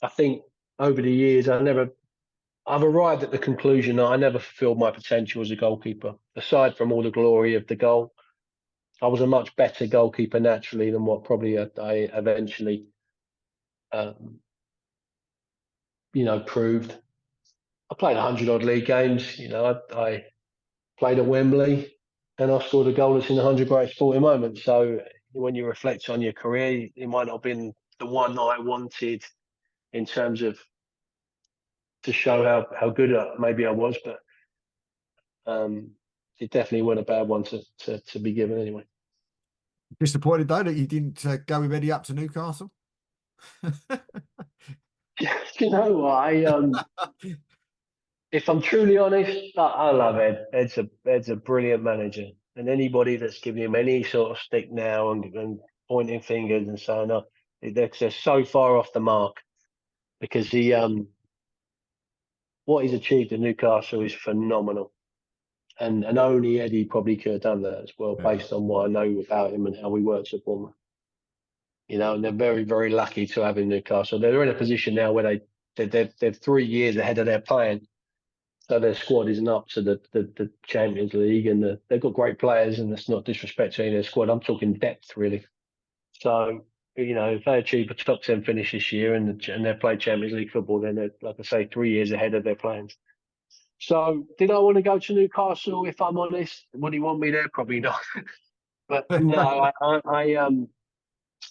I think over the years I've arrived at the conclusion that I never fulfilled my potential as a goalkeeper. Aside from all the glory of the goal, I was a much better goalkeeper naturally than what probably I eventually, proved. I played 100 odd league games. I played at Wembley, and I scored a goal that's in the 100 greatest sporting moments. So when you reflect on your career, it might not have been the one that I wanted in terms of to show how good maybe I was, but it definitely wasn't a bad one to be given anyway. Disappointed though that you didn't go with Eddie up to Newcastle. You know what? If I'm truly honest, I love Ed. Ed's a brilliant manager, and anybody that's giving him any sort of stick now and pointing fingers and saying, "Oh, they're so far off the mark," because what he's achieved in Newcastle is phenomenal. And only Eddie probably could have done that as well, based on what I know about him and how he works at Bournemouth. And they're very, very lucky to have him in Newcastle. They're in a position now where they're 3 years ahead of their plan. So their squad isn't up to the Champions League, and they've got great players, and that's not disrespecting their squad. I'm talking depth, really. So, if they achieve a top 10 finish this year and they play Champions League football, then they're, like I say, 3 years ahead of their plans. So, did I want to go to Newcastle? If I'm honest, would he want me there? Probably not. But no,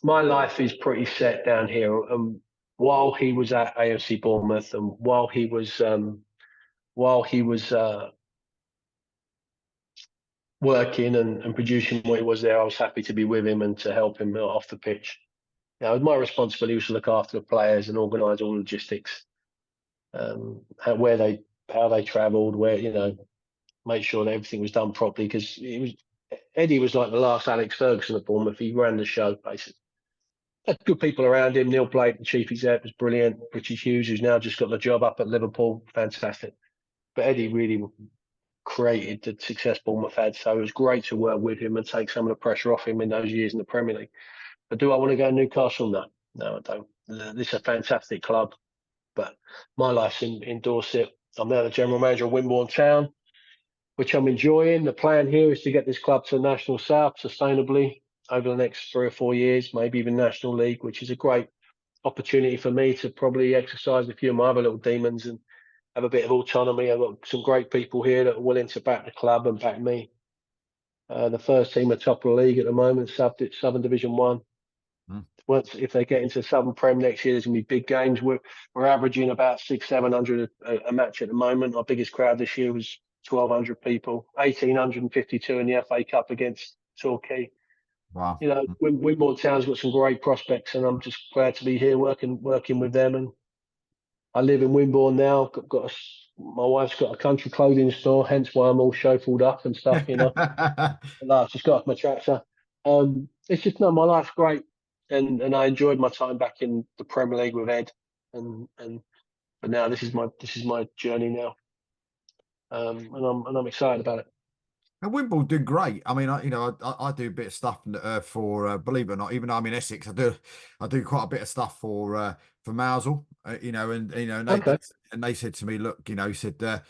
my life is pretty set down here. While he was at AFC Bournemouth, and while he was working and producing what he was there, I was happy to be with him and to help him off the pitch. My responsibility was to look after the players and organise all logistics, how they travelled, make sure that everything was done properly, because Eddie was like the last Alex Ferguson at Bournemouth. He ran the show, basically. Had good people around him. Neil Blake, the chief exec, was brilliant. Richie Hughes, who's now just got the job up at Liverpool, fantastic. But Eddie really created the success Bournemouth had, so it was great to work with him and take some of the pressure off him in those years in the Premier League. But do I want to go to Newcastle? No, I don't. This is a fantastic club, but my life's in Dorset. I'm now the general manager of Wimborne Town, which I'm enjoying. The plan here is to get this club to the National South sustainably over the next 3 or 4 years, maybe even National League, which is a great opportunity for me to probably exercise a few of my other little demons and have a bit of autonomy. I've got some great people here that are willing to back the club and back me. The first team are top of the league at the moment, Southern Division 1. Once, if they get into Southern Prem next year, there's gonna be big games. We're averaging about 600-700 a match at the moment. Our biggest crowd this year was 1,200 people, 1,852 in the FA Cup against Torquay. Wow. You know, Wimborne Town's got some great prospects, and I'm just glad to be here working with them. And I live in Wimborne now. My wife's got a country clothing store, hence why I'm all chauffeured up and stuff. You know, and I've just got off my tractor. It's just no, my life's great, and I enjoyed my time back in the Premier League with Ed, and but now this is my journey now, and I'm excited about it. And Wimbledon did great. I mean, I do a bit of stuff for believe it or not, even though I'm in Essex, I do quite a bit of stuff for Mousel, Okay. and they said to me, look, he said,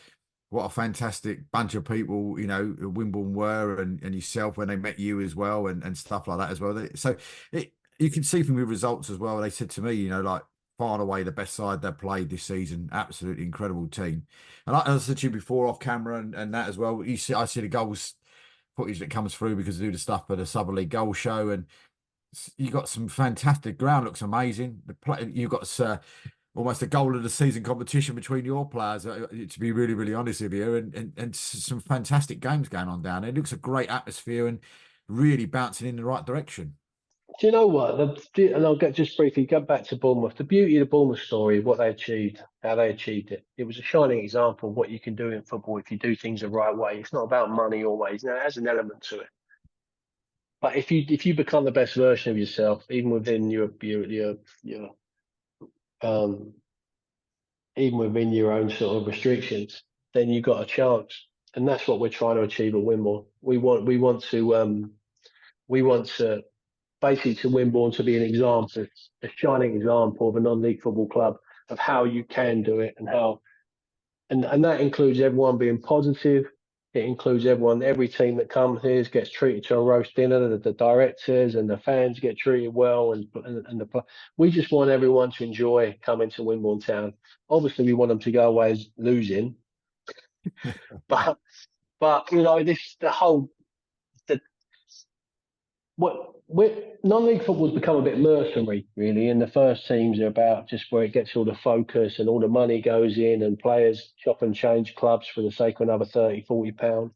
what a fantastic bunch of people, Wimbledon were, and yourself when they met you as well, and stuff like that as well. So you can see from the results as well. They said to me, like far and away the best side they played this season. Absolutely incredible team. And I said to you before off camera and that as well. I see the goals footage that comes through because they do the stuff for the Southern League Goal Show, and you got some fantastic ground. Looks amazing. You got almost a goal of the season competition between your players. To be really, really honest with you, and some fantastic games going on down there. It looks a great atmosphere and really bouncing in the right direction. Do you know what? And I'll just briefly go back to Bournemouth. The beauty of the Bournemouth story, what they achieved, how they achieved it. It was a shining example of what you can do in football if you do things the right way. It's not about money always. Now, it has an element to it. But if you become the best version of yourself, even within um, even within your own sort of restrictions, then you've got a chance. And that's what we're trying to achieve at Wimborne. We want to basically to Wimborne to be an example, a shining example of a non-league football club of how you can do it and that includes everyone being positive. It includes every team that comes here gets treated to a roast dinner. The directors and the fans get treated well, we just want everyone to enjoy coming to Wimborne Town. Obviously, we want them to go away as losing, but this the whole the what non-league football's become a bit mercenary, really, and the first teams are about just where it gets all the focus and all the money goes in, and players chop and change clubs for the sake of another 30-40 pounds.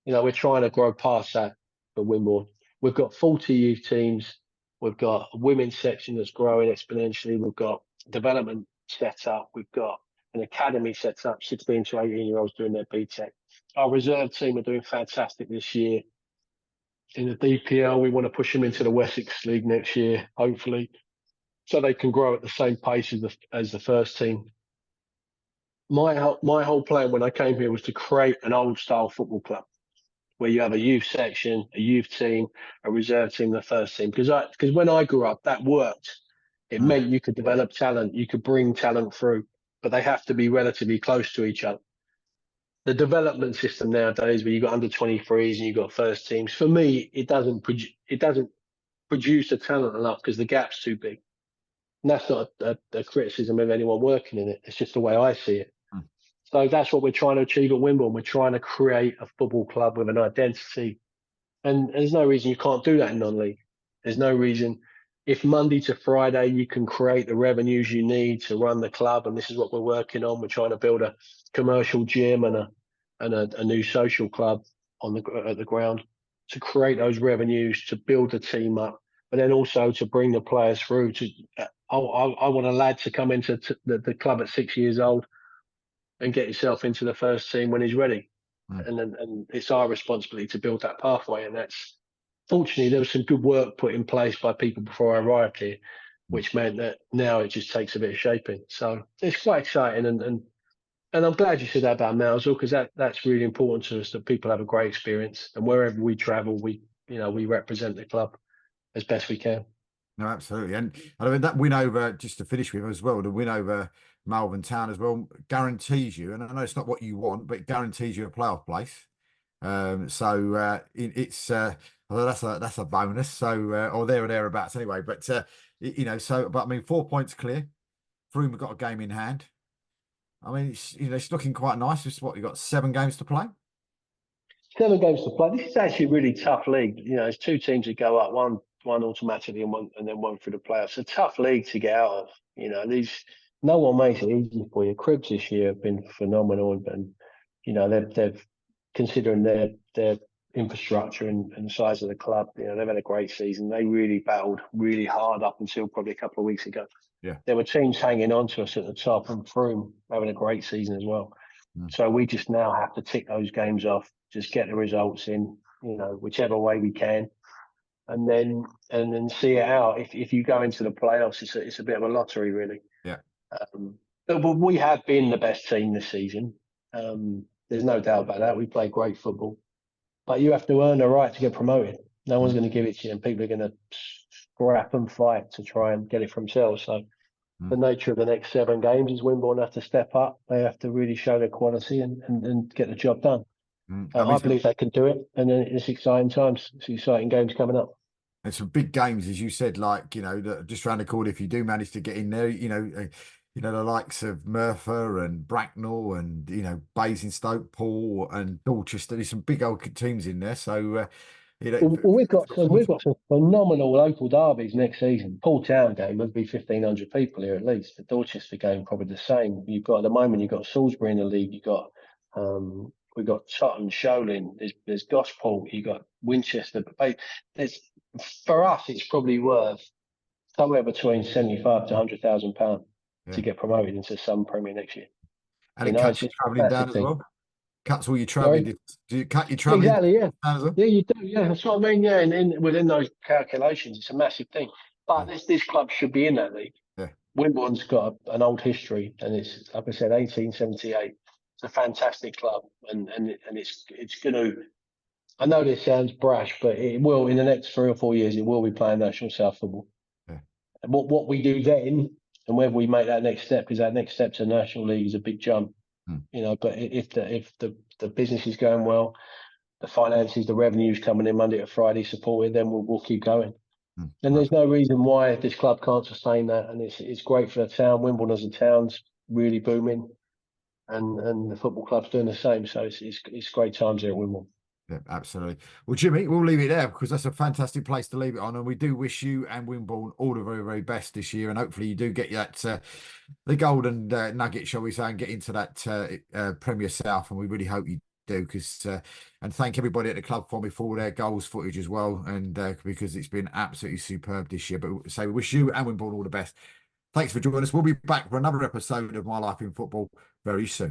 We're trying to grow past that for Wimborne. We've got 40 youth teams. We've got a women's section that's growing exponentially. We've got development set up. We've got an academy set up, 16 to 18-year-olds doing their BTEC. Our reserve team are doing fantastic this year. In the DPL, we want to push them into the Wessex League next year, hopefully, so they can grow at the same pace as the first team. My whole plan when I came here was to create an old style football club where you have a youth section, a youth team, a reserve team, the first team. Because when I grew up, that worked. It meant you could develop talent, you could bring talent through, but they have to be relatively close to each other. The development system nowadays, where you've got under 23s and you've got first teams, for me, it doesn't produce the talent enough because the gap's too big. And that's not a criticism of anyone working in it. It's just the way I see it. So that's what we're trying to achieve at Wimborne. We're trying to create a football club with an identity. And there's no reason you can't do that in non-league. There's no reason. If Monday to Friday you can create the revenues you need to run the club, and this is what we're working on. We're trying to build a commercial gym and a new social club at the ground to create those revenues, to build the team up, but then also to bring the players through. I want a lad to come into the club at 6 years old and get yourself into the first team when he's ready. And it's our responsibility to build that pathway. And that's, fortunately, there was some good work put in place by people before I arrived here, which meant that now it just takes a bit of shaping. So it's quite exciting. And I'm glad you said that about Mousel, because that's really important to us, that people have a great experience. And wherever we travel, we represent the club as best we can. No, absolutely. And I mean, that win over, just to finish with as well, the win over Malvern Town as well guarantees you, and I know it's not what you want, but it guarantees you a playoff place. It's that's a bonus. So or there or thereabouts anyway. But You know, so but I mean, 4 points clear. Froome have got a game in hand. I mean, it's, you know, it's looking quite nice. It's what, you got 7 games to play. 7 games to play. This is actually a really tough league. You know, it's two teams that go up, one automatically and then one through the playoffs. It's a tough league to get out of. You know, no one makes it easy for you. Cribs this year have been phenomenal, and you know they've considering their infrastructure and the size of the club. You know, they've had a great season. They really battled really hard up until probably a couple of weeks ago. Yeah. There were teams hanging on to us at the top, and Froome having a great season as well. So we just now have to tick those games off, just get the results in, you know, whichever way we can, and then see it out. If you go into the playoffs, it's a bit of a lottery, really. Yeah. But we have been the best team this season. There's no doubt about that. We play great football, but you have to earn the right to get promoted. No one's going to give it to you, and people are going to scrap and fight to try and get it for themselves. So the nature of the next 7 games is Wimbledon have to step up. They have to really show their quality and get the job done. I believe they can do it, and then it's exciting times. It's exciting games coming up. And some big games, as you said, like, you know, just round the corner, if you do manage to get in there, you know, the likes of Merthyr and Bracknell and, you know, Basingstoke, Paul and Dorchester. There's some big old teams in there. So, you know, Well, we've got some phenomenal local derbies next season. Paul Town game would be 1,500 people here at least. The Dorchester game probably the same. You've got at the moment you've got Salisbury in the league. You've got we've got Totton, Sholing. There's Gosport. You've got Winchester. But for us, it's probably worth somewhere between 75 to £100,000 to get promoted into Southern Premier next year. And it cuts you travelling down as well. Cuts all your travelling. Do you cut your travelling? Exactly, yeah. Down as well? Yeah, you do. Yeah, that's what I mean. Yeah, and within those calculations, it's a massive thing. But this club should be in that league. Yeah. Wimbledon's got an old history, and it's, like I said, 1878. It's a fantastic club, and it's going to. I know this sounds brash, but it will in the next 3 or 4 years. It will be playing National South football. Yeah. And what we do then, and whether we make that next step, because that next step to National League is a big jump. You know, but if the business is going well, the finances, the revenues coming in Monday to Friday supported, then we'll keep going. And there's no reason why this club can't sustain that. And it's great for the town. Wimbledon as a town's really booming, and the football club's doing the same. So it's great times here at Wimbledon. Yeah, absolutely. Well, Jimmy, we'll leave it there because that's a fantastic place to leave it on. And we do wish you and Wimbledon all the very, very best this year. And hopefully you do get that the golden nugget, shall we say, and get into that Premier South. And we really hope you do, because and thank everybody at the club for me for all their goals footage as well. And because it's been absolutely superb this year. But so we wish you and Wimbledon all the best. Thanks for joining us. We'll be back for another episode of My Life in Football very soon.